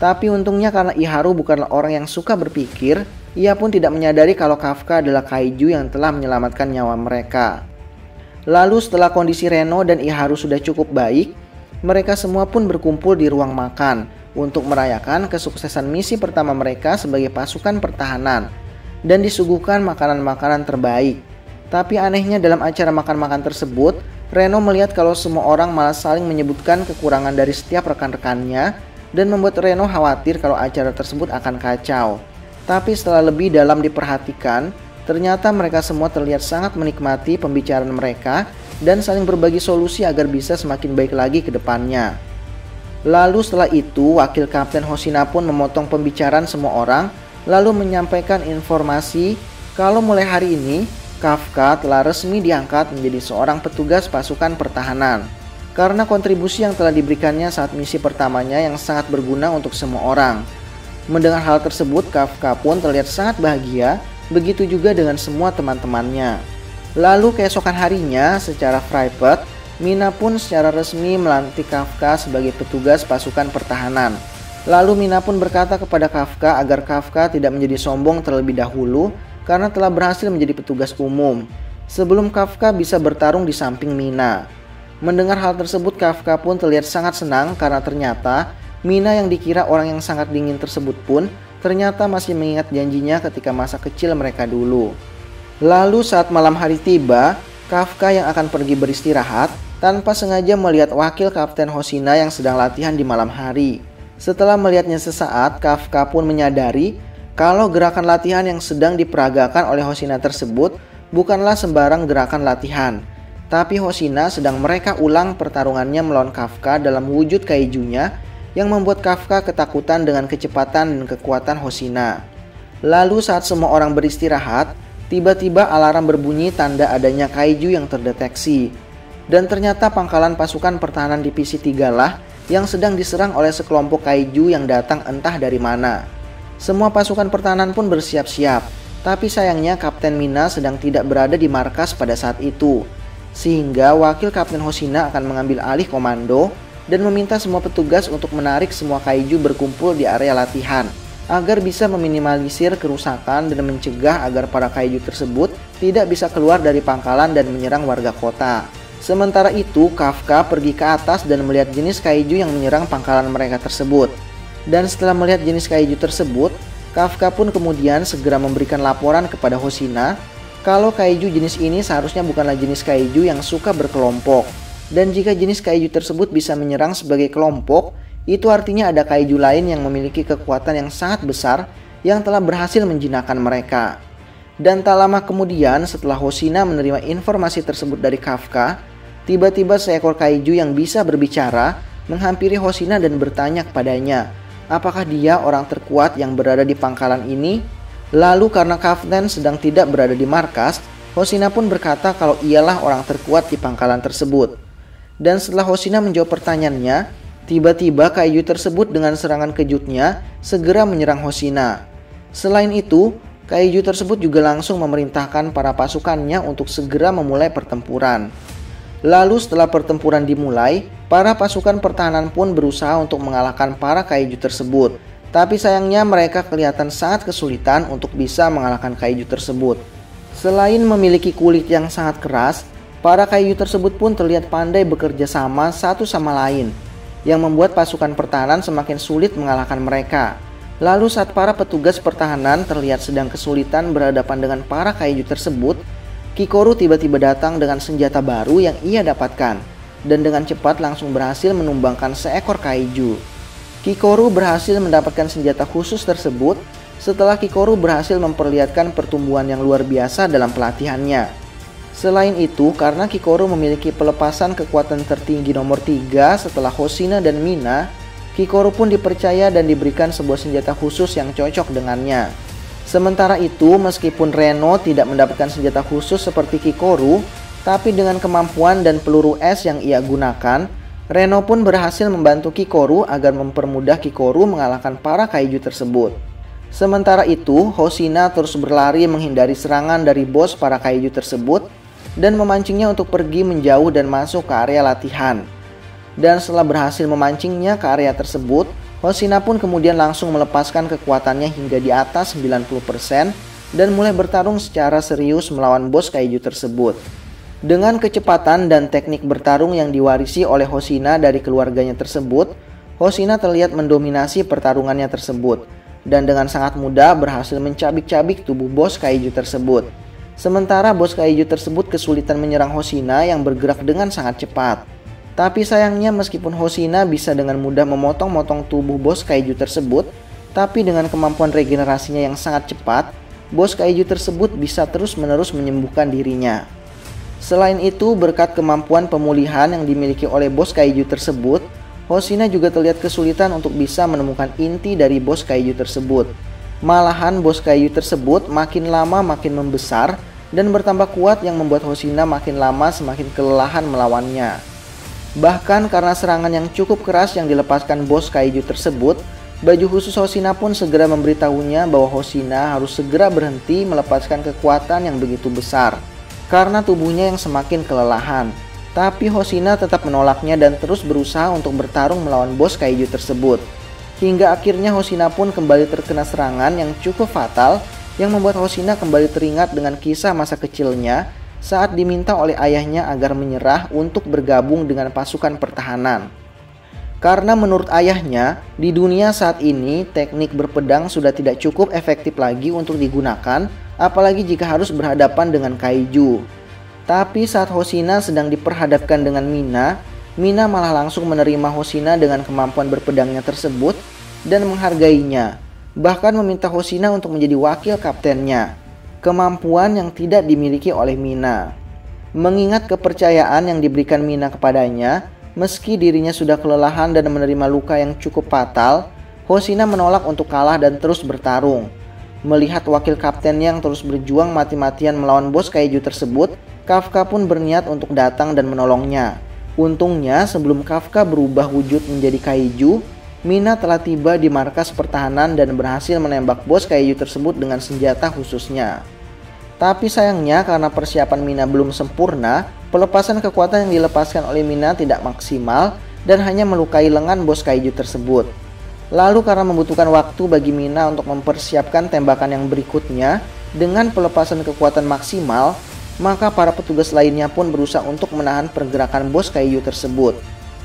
Tapi untungnya karena Iharu bukanlah orang yang suka berpikir, ia pun tidak menyadari kalau Kafka adalah kaiju yang telah menyelamatkan nyawa mereka. Lalu setelah kondisi Reno dan Iharu sudah cukup baik, mereka semua pun berkumpul di ruang makan untuk merayakan kesuksesan misi pertama mereka sebagai pasukan pertahanan dan disuguhkan makanan-makanan terbaik. Tapi anehnya dalam acara makan-makan tersebut, Reno melihat kalau semua orang malah saling menyebutkan kekurangan dari setiap rekan-rekannya dan membuat Reno khawatir kalau acara tersebut akan kacau. Tapi setelah lebih dalam diperhatikan, ternyata mereka semua terlihat sangat menikmati pembicaraan mereka dan saling berbagi solusi agar bisa semakin baik lagi ke depannya. Lalu setelah itu, wakil Kapten Hoshina pun memotong pembicaraan semua orang lalu menyampaikan informasi kalau mulai hari ini Kafka telah resmi diangkat menjadi seorang petugas pasukan pertahanan karena kontribusi yang telah diberikannya saat misi pertamanya yang sangat berguna untuk semua orang. Mendengar hal tersebut, Kafka pun terlihat sangat bahagia, begitu juga dengan semua teman-temannya. Lalu keesokan harinya, secara private, Mina pun secara resmi melantik Kafka sebagai petugas pasukan pertahanan. Lalu Mina pun berkata kepada Kafka agar Kafka tidak menjadi sombong terlebih dahulu karena telah berhasil menjadi petugas umum, sebelum Kafka bisa bertarung di samping Mina. Mendengar hal tersebut, Kafka pun terlihat sangat senang karena ternyata Mina yang dikira orang yang sangat dingin tersebut pun ternyata masih mengingat janjinya ketika masa kecil mereka dulu. Lalu saat malam hari tiba, Kafka yang akan pergi beristirahat tanpa sengaja melihat wakil Kapten Hoshina yang sedang latihan di malam hari. Setelah melihatnya sesaat, Kafka pun menyadari kalau gerakan latihan yang sedang diperagakan oleh Hoshina tersebut bukanlah sembarang gerakan latihan. Tapi Hoshina sedang mereka ulang pertarungannya melawan Kafka dalam wujud kaijunya yang membuat Kafka ketakutan dengan kecepatan dan kekuatan Hoshina. Lalu saat semua orang beristirahat, tiba-tiba alarm berbunyi tanda adanya kaiju yang terdeteksi. Dan ternyata pangkalan pasukan pertahanan divisi 3 lah yang sedang diserang oleh sekelompok kaiju yang datang entah dari mana. Semua pasukan pertahanan pun bersiap-siap, tapi sayangnya Kapten Mina sedang tidak berada di markas pada saat itu. Sehingga wakil Kapten Hoshina akan mengambil alih komando dan meminta semua petugas untuk menarik semua kaiju berkumpul di area latihan agar bisa meminimalisir kerusakan dan mencegah agar para kaiju tersebut tidak bisa keluar dari pangkalan dan menyerang warga kota. Sementara itu, Kafka pergi ke atas dan melihat jenis kaiju yang menyerang pangkalan mereka tersebut. Dan setelah melihat jenis kaiju tersebut, Kafka pun kemudian segera memberikan laporan kepada Hoshina kalau kaiju jenis ini seharusnya bukanlah jenis kaiju yang suka berkelompok. Dan jika jenis kaiju tersebut bisa menyerang sebagai kelompok, itu artinya ada kaiju lain yang memiliki kekuatan yang sangat besar yang telah berhasil menjinakkan mereka. Dan tak lama kemudian setelah Hoshina menerima informasi tersebut dari Kafka, tiba-tiba seekor kaiju yang bisa berbicara menghampiri Hoshina dan bertanya kepadanya, apakah dia orang terkuat yang berada di pangkalan ini? Lalu karena Kapten sedang tidak berada di markas, Hoshina pun berkata kalau ialah orang terkuat di pangkalan tersebut. Dan setelah Hoshina menjawab pertanyaannya, tiba-tiba kaiju tersebut dengan serangan kejutnya segera menyerang Hoshina. Selain itu, kaiju tersebut juga langsung memerintahkan para pasukannya untuk segera memulai pertempuran. Lalu setelah pertempuran dimulai, para pasukan pertahanan pun berusaha untuk mengalahkan para kaiju tersebut. Tapi sayangnya mereka kelihatan sangat kesulitan untuk bisa mengalahkan kaiju tersebut. Selain memiliki kulit yang sangat keras, para kaiju tersebut pun terlihat pandai bekerja sama satu sama lain, yang membuat pasukan pertahanan semakin sulit mengalahkan mereka. Lalu saat para petugas pertahanan terlihat sedang kesulitan berhadapan dengan para kaiju tersebut, Kikoru tiba-tiba datang dengan senjata baru yang ia dapatkan, dan dengan cepat langsung berhasil menumbangkan seekor kaiju. Kikoru berhasil mendapatkan senjata khusus tersebut setelah Kikoru berhasil memperlihatkan pertumbuhan yang luar biasa dalam pelatihannya. Selain itu, karena Kikoru memiliki pelepasan kekuatan tertinggi nomor 3 setelah Hoshina dan Mina, Kikoru pun dipercaya dan diberikan sebuah senjata khusus yang cocok dengannya. Sementara itu, meskipun Reno tidak mendapatkan senjata khusus seperti Kikoru, tapi dengan kemampuan dan peluru es yang ia gunakan, Reno pun berhasil membantu Kikoru agar mempermudah Kikoru mengalahkan para kaiju tersebut. Sementara itu, Hoshina terus berlari menghindari serangan dari bos para kaiju tersebut dan memancingnya untuk pergi menjauh dan masuk ke area latihan. Dan setelah berhasil memancingnya ke area tersebut, Hoshina pun kemudian langsung melepaskan kekuatannya hingga di atas 90% dan mulai bertarung secara serius melawan bos kaiju tersebut. Dengan kecepatan dan teknik bertarung yang diwarisi oleh Hoshina dari keluarganya tersebut, Hoshina terlihat mendominasi pertarungannya tersebut dan dengan sangat mudah berhasil mencabik-cabik tubuh bos kaiju tersebut. Sementara bos kaiju tersebut kesulitan menyerang Hoshina yang bergerak dengan sangat cepat. Tapi sayangnya meskipun Hoshina bisa dengan mudah memotong-motong tubuh bos kaiju tersebut, tapi dengan kemampuan regenerasinya yang sangat cepat, bos kaiju tersebut bisa terus-menerus menyembuhkan dirinya. Selain itu, berkat kemampuan pemulihan yang dimiliki oleh bos kaiju tersebut, Hoshina juga terlihat kesulitan untuk bisa menemukan inti dari bos kaiju tersebut. Malahan bos kayu tersebut makin lama makin membesar dan bertambah kuat yang membuat Hoshina makin lama semakin kelelahan melawannya. Bahkan karena serangan yang cukup keras yang dilepaskan bos kaiju tersebut, baju khusus Hoshina pun segera memberitahunya bahwa Hoshina harus segera berhenti melepaskan kekuatan yang begitu besar karena tubuhnya yang semakin kelelahan. Tapi Hoshina tetap menolaknya dan terus berusaha untuk bertarung melawan bos kaiju tersebut. Hingga akhirnya Hoshina pun kembali terkena serangan yang cukup fatal yang membuat Hoshina kembali teringat dengan kisah masa kecilnya saat diminta oleh ayahnya agar menyerah untuk bergabung dengan pasukan pertahanan. Karena menurut ayahnya, di dunia saat ini teknik berpedang sudah tidak cukup efektif lagi untuk digunakan, apalagi jika harus berhadapan dengan kaiju. Tapi saat Hoshina sedang diperhadapkan dengan Mina malah langsung menerima Hoshina dengan kemampuan berpedangnya tersebut dan menghargainya, bahkan meminta Hoshina untuk menjadi wakil kaptennya, kemampuan yang tidak dimiliki oleh Mina. Mengingat kepercayaan yang diberikan Mina kepadanya, meski dirinya sudah kelelahan dan menerima luka yang cukup fatal, Hoshina menolak untuk kalah dan terus bertarung. Melihat wakil kaptennya yang terus berjuang mati-matian melawan bos kaiju tersebut, Kafka pun berniat untuk datang dan menolongnya. Untungnya sebelum Kafka berubah wujud menjadi kaiju, Mina telah tiba di markas pertahanan dan berhasil menembak bos kaiju tersebut dengan senjata khususnya. Tapi sayangnya karena persiapan Mina belum sempurna, pelepasan kekuatan yang dilepaskan oleh Mina tidak maksimal dan hanya melukai lengan bos kaiju tersebut. Lalu karena membutuhkan waktu bagi Mina untuk mempersiapkan tembakan yang berikutnya dengan pelepasan kekuatan maksimal, maka para petugas lainnya pun berusaha untuk menahan pergerakan bos kaiju tersebut.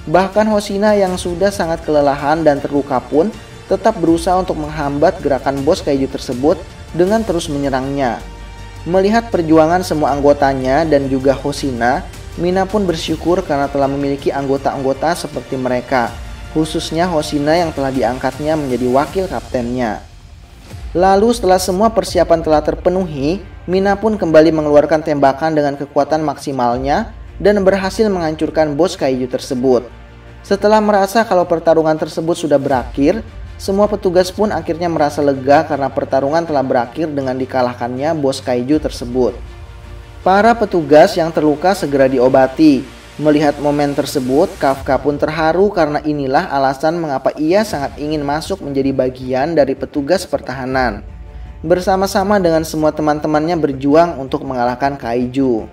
Bahkan Hoshina yang sudah sangat kelelahan dan terluka pun tetap berusaha untuk menghambat gerakan bos kaiju tersebut dengan terus menyerangnya. Melihat perjuangan semua anggotanya dan juga Hoshina, Mina pun bersyukur karena telah memiliki anggota-anggota seperti mereka, khususnya Hoshina yang telah diangkatnya menjadi wakil kaptennya. Lalu setelah semua persiapan telah terpenuhi, Mina pun kembali mengeluarkan tembakan dengan kekuatan maksimalnya dan berhasil menghancurkan bos kaiju tersebut. Setelah merasa kalau pertarungan tersebut sudah berakhir, semua petugas pun akhirnya merasa lega karena pertarungan telah berakhir dengan dikalahkannya bos kaiju tersebut. Para petugas yang terluka segera diobati. Melihat momen tersebut, Kafka pun terharu karena inilah alasan mengapa ia sangat ingin masuk menjadi bagian dari petugas pertahanan. Bersama-sama dengan semua teman-temannya berjuang untuk mengalahkan kaiju.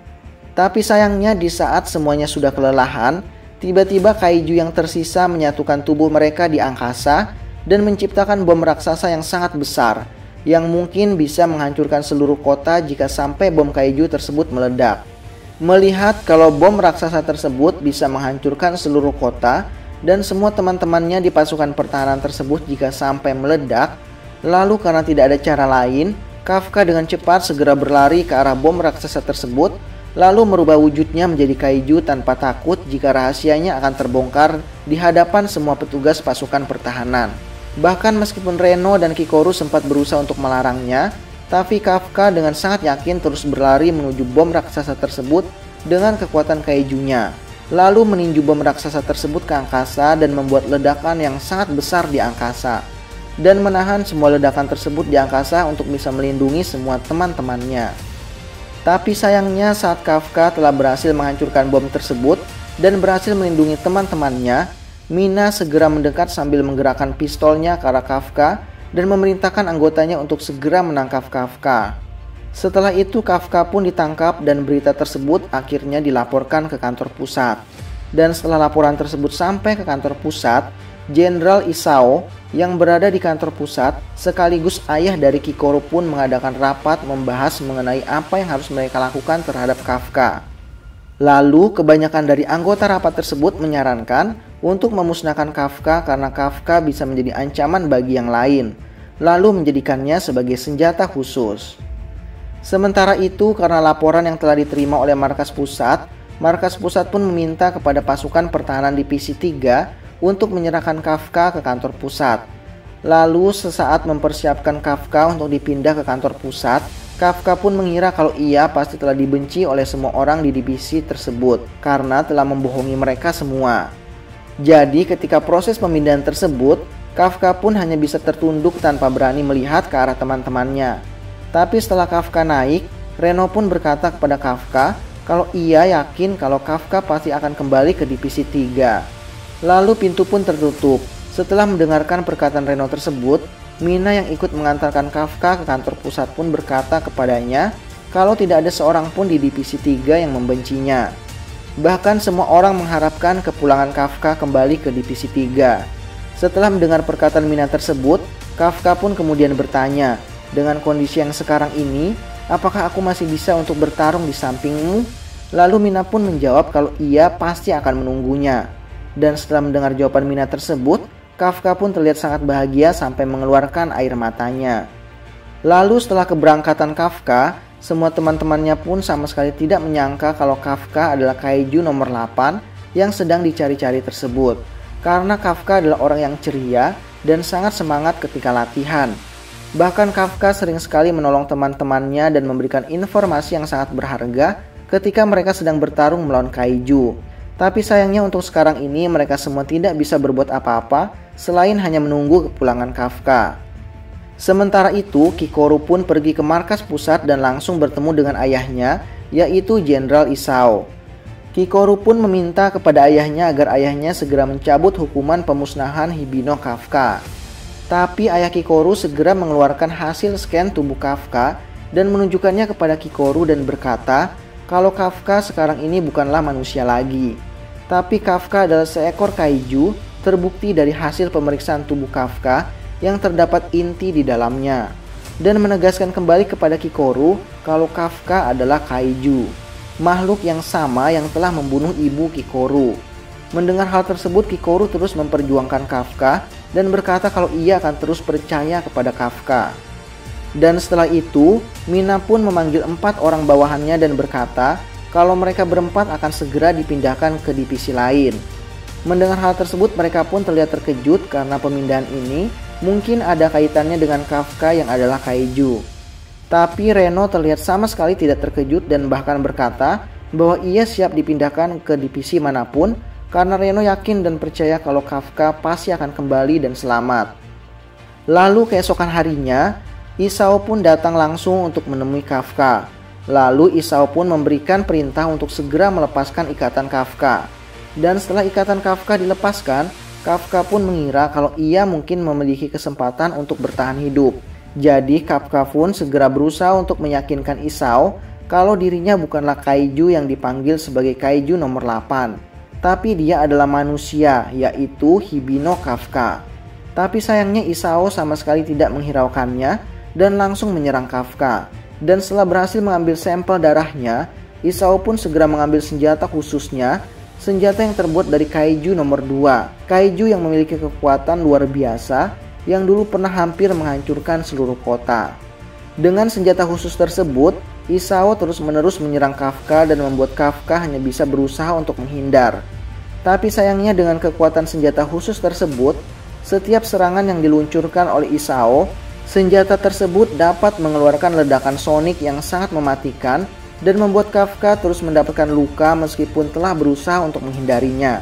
Tapi sayangnya di saat semuanya sudah kelelahan, tiba-tiba kaiju yang tersisa menyatukan tubuh mereka di angkasa dan menciptakan bom raksasa yang sangat besar, yang mungkin bisa menghancurkan seluruh kota jika sampai bom kaiju tersebut meledak. Melihat kalau bom raksasa tersebut bisa menghancurkan seluruh kota dan semua teman-temannya di pasukan pertahanan tersebut jika sampai meledak, lalu karena tidak ada cara lain, Kafka dengan cepat segera berlari ke arah bom raksasa tersebut, lalu merubah wujudnya menjadi kaiju tanpa takut jika rahasianya akan terbongkar di hadapan semua petugas pasukan pertahanan. Bahkan meskipun Reno dan Kikoru sempat berusaha untuk melarangnya, tapi Kafka dengan sangat yakin terus berlari menuju bom raksasa tersebut dengan kekuatan kaijunya. Lalu meninju bom raksasa tersebut ke angkasa dan membuat ledakan yang sangat besar di angkasa. Dan menahan semua ledakan tersebut di angkasa untuk bisa melindungi semua teman-temannya. Tapi sayangnya saat Kafka telah berhasil menghancurkan bom tersebut dan berhasil melindungi teman-temannya, Mina segera mendekat sambil menggerakkan pistolnya ke arah Kafka dan memerintahkan anggotanya untuk segera menangkap Kafka. Setelah itu Kafka pun ditangkap dan berita tersebut akhirnya dilaporkan ke kantor pusat. Dan setelah laporan tersebut sampai ke kantor pusat, Jenderal Isao yang berada di kantor pusat sekaligus ayah dari Kikoru pun mengadakan rapat membahas mengenai apa yang harus mereka lakukan terhadap Kafka. Lalu kebanyakan dari anggota rapat tersebut menyarankan untuk memusnahkan Kafka karena Kafka bisa menjadi ancaman bagi yang lain, lalu menjadikannya sebagai senjata khusus. Sementara itu karena laporan yang telah diterima oleh markas pusat pun meminta kepada pasukan pertahanan divisi 3 untuk menyerahkan Kafka ke kantor pusat. Lalu sesaat mempersiapkan Kafka untuk dipindah ke kantor pusat, Kafka pun mengira kalau ia pasti telah dibenci oleh semua orang di divisi tersebut karena telah membohongi mereka semua. Jadi ketika proses pemindahan tersebut, Kafka pun hanya bisa tertunduk tanpa berani melihat ke arah teman-temannya. Tapi setelah Kafka naik, Reno pun berkata kepada Kafka kalau ia yakin kalau Kafka pasti akan kembali ke divisi 3. Lalu pintu pun tertutup. Setelah mendengarkan perkataan Reno tersebut, Mina yang ikut mengantarkan Kafka ke kantor pusat pun berkata kepadanya kalau tidak ada seorang pun di divisi 3 yang membencinya. Bahkan semua orang mengharapkan kepulangan Kafka kembali ke divisi 3. Setelah mendengar perkataan Mina tersebut, Kafka pun kemudian bertanya, dengan kondisi yang sekarang ini, apakah aku masih bisa untuk bertarung di sampingmu? Lalu Mina pun menjawab kalau ia pasti akan menunggunya. Dan setelah mendengar jawaban Mina tersebut, Kafka pun terlihat sangat bahagia sampai mengeluarkan air matanya. Lalu setelah keberangkatan Kafka, semua teman-temannya pun sama sekali tidak menyangka kalau Kafka adalah kaiju nomor 8 yang sedang dicari-cari tersebut. Karena Kafka adalah orang yang ceria dan sangat semangat ketika latihan. Bahkan Kafka sering sekali menolong teman-temannya dan memberikan informasi yang sangat berharga ketika mereka sedang bertarung melawan kaiju. Tapi sayangnya untuk sekarang ini mereka semua tidak bisa berbuat apa-apa selain hanya menunggu kepulangan Kafka. Sementara itu, Kikoru pun pergi ke markas pusat dan langsung bertemu dengan ayahnya, yaitu Jenderal Isao. Kikoru pun meminta kepada ayahnya agar ayahnya segera mencabut hukuman pemusnahan Hibino Kafka. Tapi ayah Kikoru segera mengeluarkan hasil scan tubuh Kafka dan menunjukkannya kepada Kikoru dan berkata kalau Kafka sekarang ini bukanlah manusia lagi. Tapi Kafka adalah seekor kaiju, terbukti dari hasil pemeriksaan tubuh Kafka yang terdapat inti di dalamnya, dan menegaskan kembali kepada Kikoru kalau Kafka adalah kaiju, makhluk yang sama yang telah membunuh ibu Kikoru. Mendengar hal tersebut, Kikoru terus memperjuangkan Kafka dan berkata kalau ia akan terus percaya kepada Kafka. Dan setelah itu, Mina pun memanggil 4 orang bawahannya dan berkata kalau mereka berempat akan segera dipindahkan ke divisi lain. Mendengar hal tersebut, mereka pun terlihat terkejut karena pemindahan ini mungkin ada kaitannya dengan Kafka yang adalah kaiju. Tapi Reno terlihat sama sekali tidak terkejut dan bahkan berkata bahwa ia siap dipindahkan ke divisi manapun karena Reno yakin dan percaya kalau Kafka pasti akan kembali dan selamat. Lalu keesokan harinya, Isao pun datang langsung untuk menemui Kafka. Lalu Isao pun memberikan perintah untuk segera melepaskan ikatan Kafka. Dan setelah ikatan Kafka dilepaskan, Kafka pun mengira kalau ia mungkin memiliki kesempatan untuk bertahan hidup. Jadi Kafka pun segera berusaha untuk meyakinkan Isao kalau dirinya bukanlah kaiju yang dipanggil sebagai kaiju nomor 8. Tapi dia adalah manusia, yaitu Hibino Kafka. Tapi sayangnya Isao sama sekali tidak menghiraukannya dan langsung menyerang Kafka. Dan setelah berhasil mengambil sampel darahnya, Isao pun segera mengambil senjata khususnya, senjata yang terbuat dari kaiju nomor 2, kaiju yang memiliki kekuatan luar biasa yang dulu pernah hampir menghancurkan seluruh kota. Dengan senjata khusus tersebut, Isao terus-menerus menyerang Kafka dan membuat Kafka hanya bisa berusaha untuk menghindar. Tapi sayangnya dengan kekuatan senjata khusus tersebut, setiap serangan yang diluncurkan oleh Isao, senjata tersebut dapat mengeluarkan ledakan sonik yang sangat mematikan dan membuat Kafka terus mendapatkan luka meskipun telah berusaha untuk menghindarinya.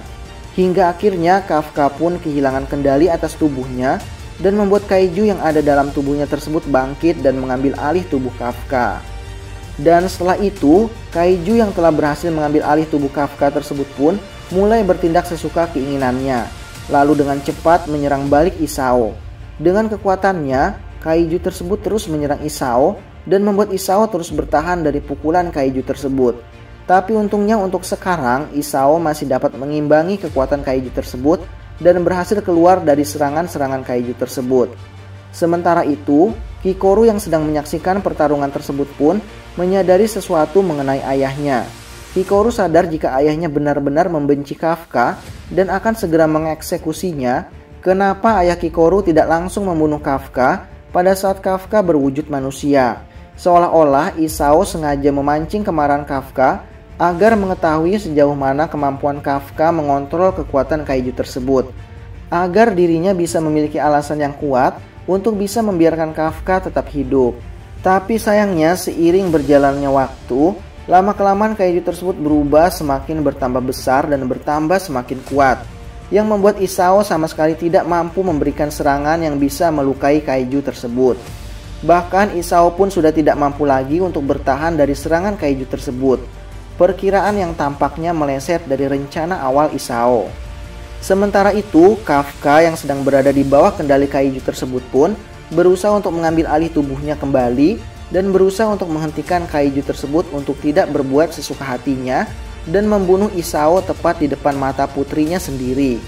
Hingga akhirnya Kafka pun kehilangan kendali atas tubuhnya dan membuat kaiju yang ada dalam tubuhnya tersebut bangkit dan mengambil alih tubuh Kafka. Dan setelah itu, kaiju yang telah berhasil mengambil alih tubuh Kafka tersebut pun mulai bertindak sesuka keinginannya, lalu dengan cepat menyerang balik Isao. Dengan kekuatannya, kaiju tersebut terus menyerang Isao dan membuat Isao terus bertahan dari pukulan kaiju tersebut. Tapi untungnya untuk sekarang, Isao masih dapat mengimbangi kekuatan kaiju tersebut dan berhasil keluar dari serangan-serangan kaiju tersebut. Sementara itu, Kikoru yang sedang menyaksikan pertarungan tersebut pun menyadari sesuatu mengenai ayahnya. Kikoru sadar jika ayahnya benar-benar membenci Kafka dan akan segera mengeksekusinya. Kenapa ayah Kikoru tidak langsung membunuh Kafka pada saat Kafka berwujud manusia? Seolah-olah Isao sengaja memancing kemarahan Kafka agar mengetahui sejauh mana kemampuan Kafka mengontrol kekuatan kaiju tersebut, agar dirinya bisa memiliki alasan yang kuat untuk bisa membiarkan Kafka tetap hidup. Tapi sayangnya seiring berjalannya waktu, lama-kelamaan kaiju tersebut berubah semakin bertambah besar dan bertambah semakin kuat, yang membuat Isao sama sekali tidak mampu memberikan serangan yang bisa melukai kaiju tersebut. Bahkan Isao pun sudah tidak mampu lagi untuk bertahan dari serangan kaiju tersebut. Perkiraan yang tampaknya meleset dari rencana awal Isao. Sementara itu, Kafka yang sedang berada di bawah kendali kaiju tersebut pun berusaha untuk mengambil alih tubuhnya kembali dan berusaha untuk menghentikan kaiju tersebut untuk tidak berbuat sesuka hatinya dan membunuh Isao tepat di depan mata putrinya sendiri.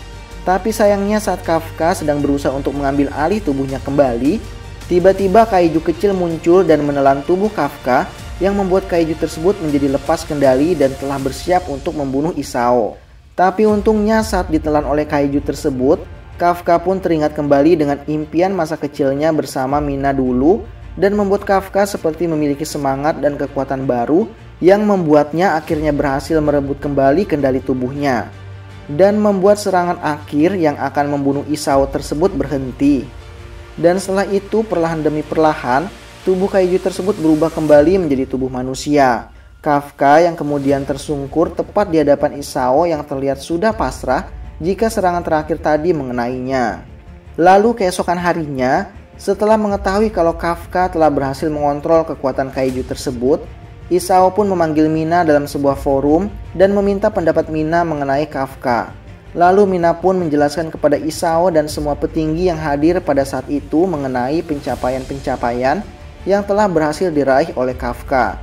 Tapi sayangnya saat Kafka sedang berusaha untuk mengambil alih tubuhnya kembali, tiba-tiba kaiju kecil muncul dan menelan tubuh Kafka yang membuat kaiju tersebut menjadi lepas kendali dan telah bersiap untuk membunuh Isao. Tapi untungnya saat ditelan oleh kaiju tersebut, Kafka pun teringat kembali dengan impian masa kecilnya bersama Mina dulu dan membuat Kafka seperti memiliki semangat dan kekuatan baru yang membuatnya akhirnya berhasil merebut kembali kendali tubuhnya dan membuat serangan akhir yang akan membunuh Isao tersebut berhenti. Dan setelah itu perlahan demi perlahan tubuh kaiju tersebut berubah kembali menjadi tubuh manusia. Kafka yang kemudian tersungkur tepat di hadapan Isao yang terlihat sudah pasrah jika serangan terakhir tadi mengenainya. Lalu keesokan harinya, setelah mengetahui kalau Kafka telah berhasil mengontrol kekuatan kaiju tersebut, Isao pun memanggil Mina dalam sebuah forum dan meminta pendapat Mina mengenai Kafka. Lalu Mina pun menjelaskan kepada Isao dan semua petinggi yang hadir pada saat itu mengenai pencapaian-pencapaian yang telah berhasil diraih oleh Kafka.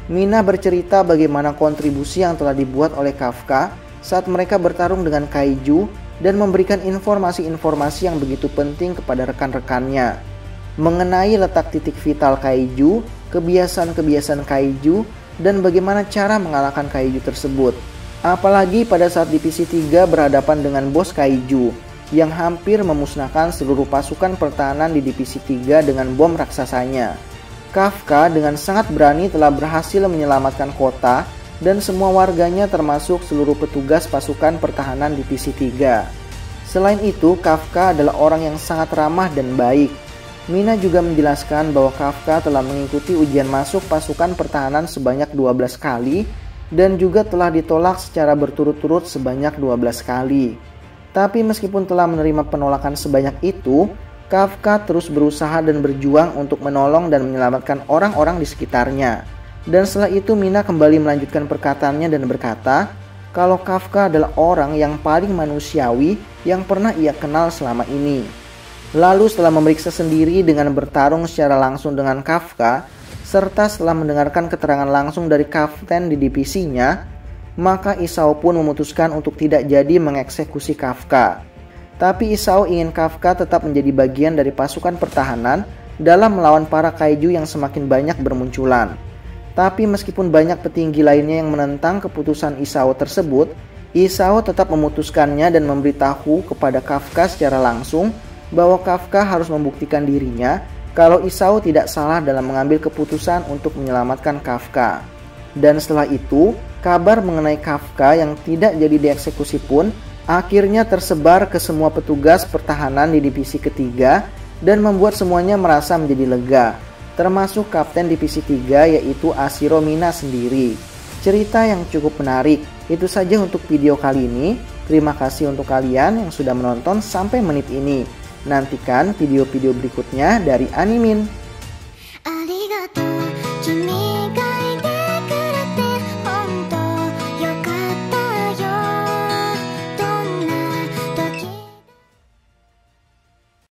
Mina bercerita bagaimana kontribusi yang telah dibuat oleh Kafka saat mereka bertarung dengan kaiju dan memberikan informasi-informasi yang begitu penting kepada rekan-rekannya mengenai letak titik vital kaiju, kebiasaan-kebiasaan kaiju, dan bagaimana cara mengalahkan kaiju tersebut. Apalagi pada saat Divisi 3 berhadapan dengan bos kaiju yang hampir memusnahkan seluruh pasukan pertahanan di Divisi 3 dengan bom raksasanya. Kafka dengan sangat berani telah berhasil menyelamatkan kota dan semua warganya termasuk seluruh petugas pasukan pertahanan Divisi 3. Selain itu, Kafka adalah orang yang sangat ramah dan baik. Mina juga menjelaskan bahwa Kafka telah mengikuti ujian masuk pasukan pertahanan sebanyak 12 kali dan juga telah ditolak secara berturut-turut sebanyak 12 kali. Tapi meskipun telah menerima penolakan sebanyak itu, Kafka terus berusaha dan berjuang untuk menolong dan menyelamatkan orang-orang di sekitarnya. Dan setelah itu Mina kembali melanjutkan perkataannya dan berkata, kalau Kafka adalah orang yang paling manusiawi yang pernah ia kenal selama ini. Lalu setelah memeriksa sendiri dengan bertarung secara langsung dengan Kafka, serta setelah mendengarkan keterangan langsung dari kapten di divisinya, maka Isao pun memutuskan untuk tidak jadi mengeksekusi Kafka. Tapi Isao ingin Kafka tetap menjadi bagian dari pasukan pertahanan dalam melawan para kaiju yang semakin banyak bermunculan. Tapi meskipun banyak petinggi lainnya yang menentang keputusan Isao tersebut, Isao tetap memutuskannya dan memberitahu kepada Kafka secara langsung bahwa Kafka harus membuktikan dirinya kalau Isao tidak salah dalam mengambil keputusan untuk menyelamatkan Kafka. Dan setelah itu, kabar mengenai Kafka yang tidak jadi dieksekusi pun akhirnya tersebar ke semua petugas pertahanan di divisi ketiga dan membuat semuanya merasa menjadi lega, termasuk kapten divisi 3 yaitu Ashiro Mina sendiri. Cerita yang cukup menarik. Itu saja untuk video kali ini. Terima kasih untuk kalian yang sudah menonton sampai menit ini. Nantikan video-video berikutnya dari Animin.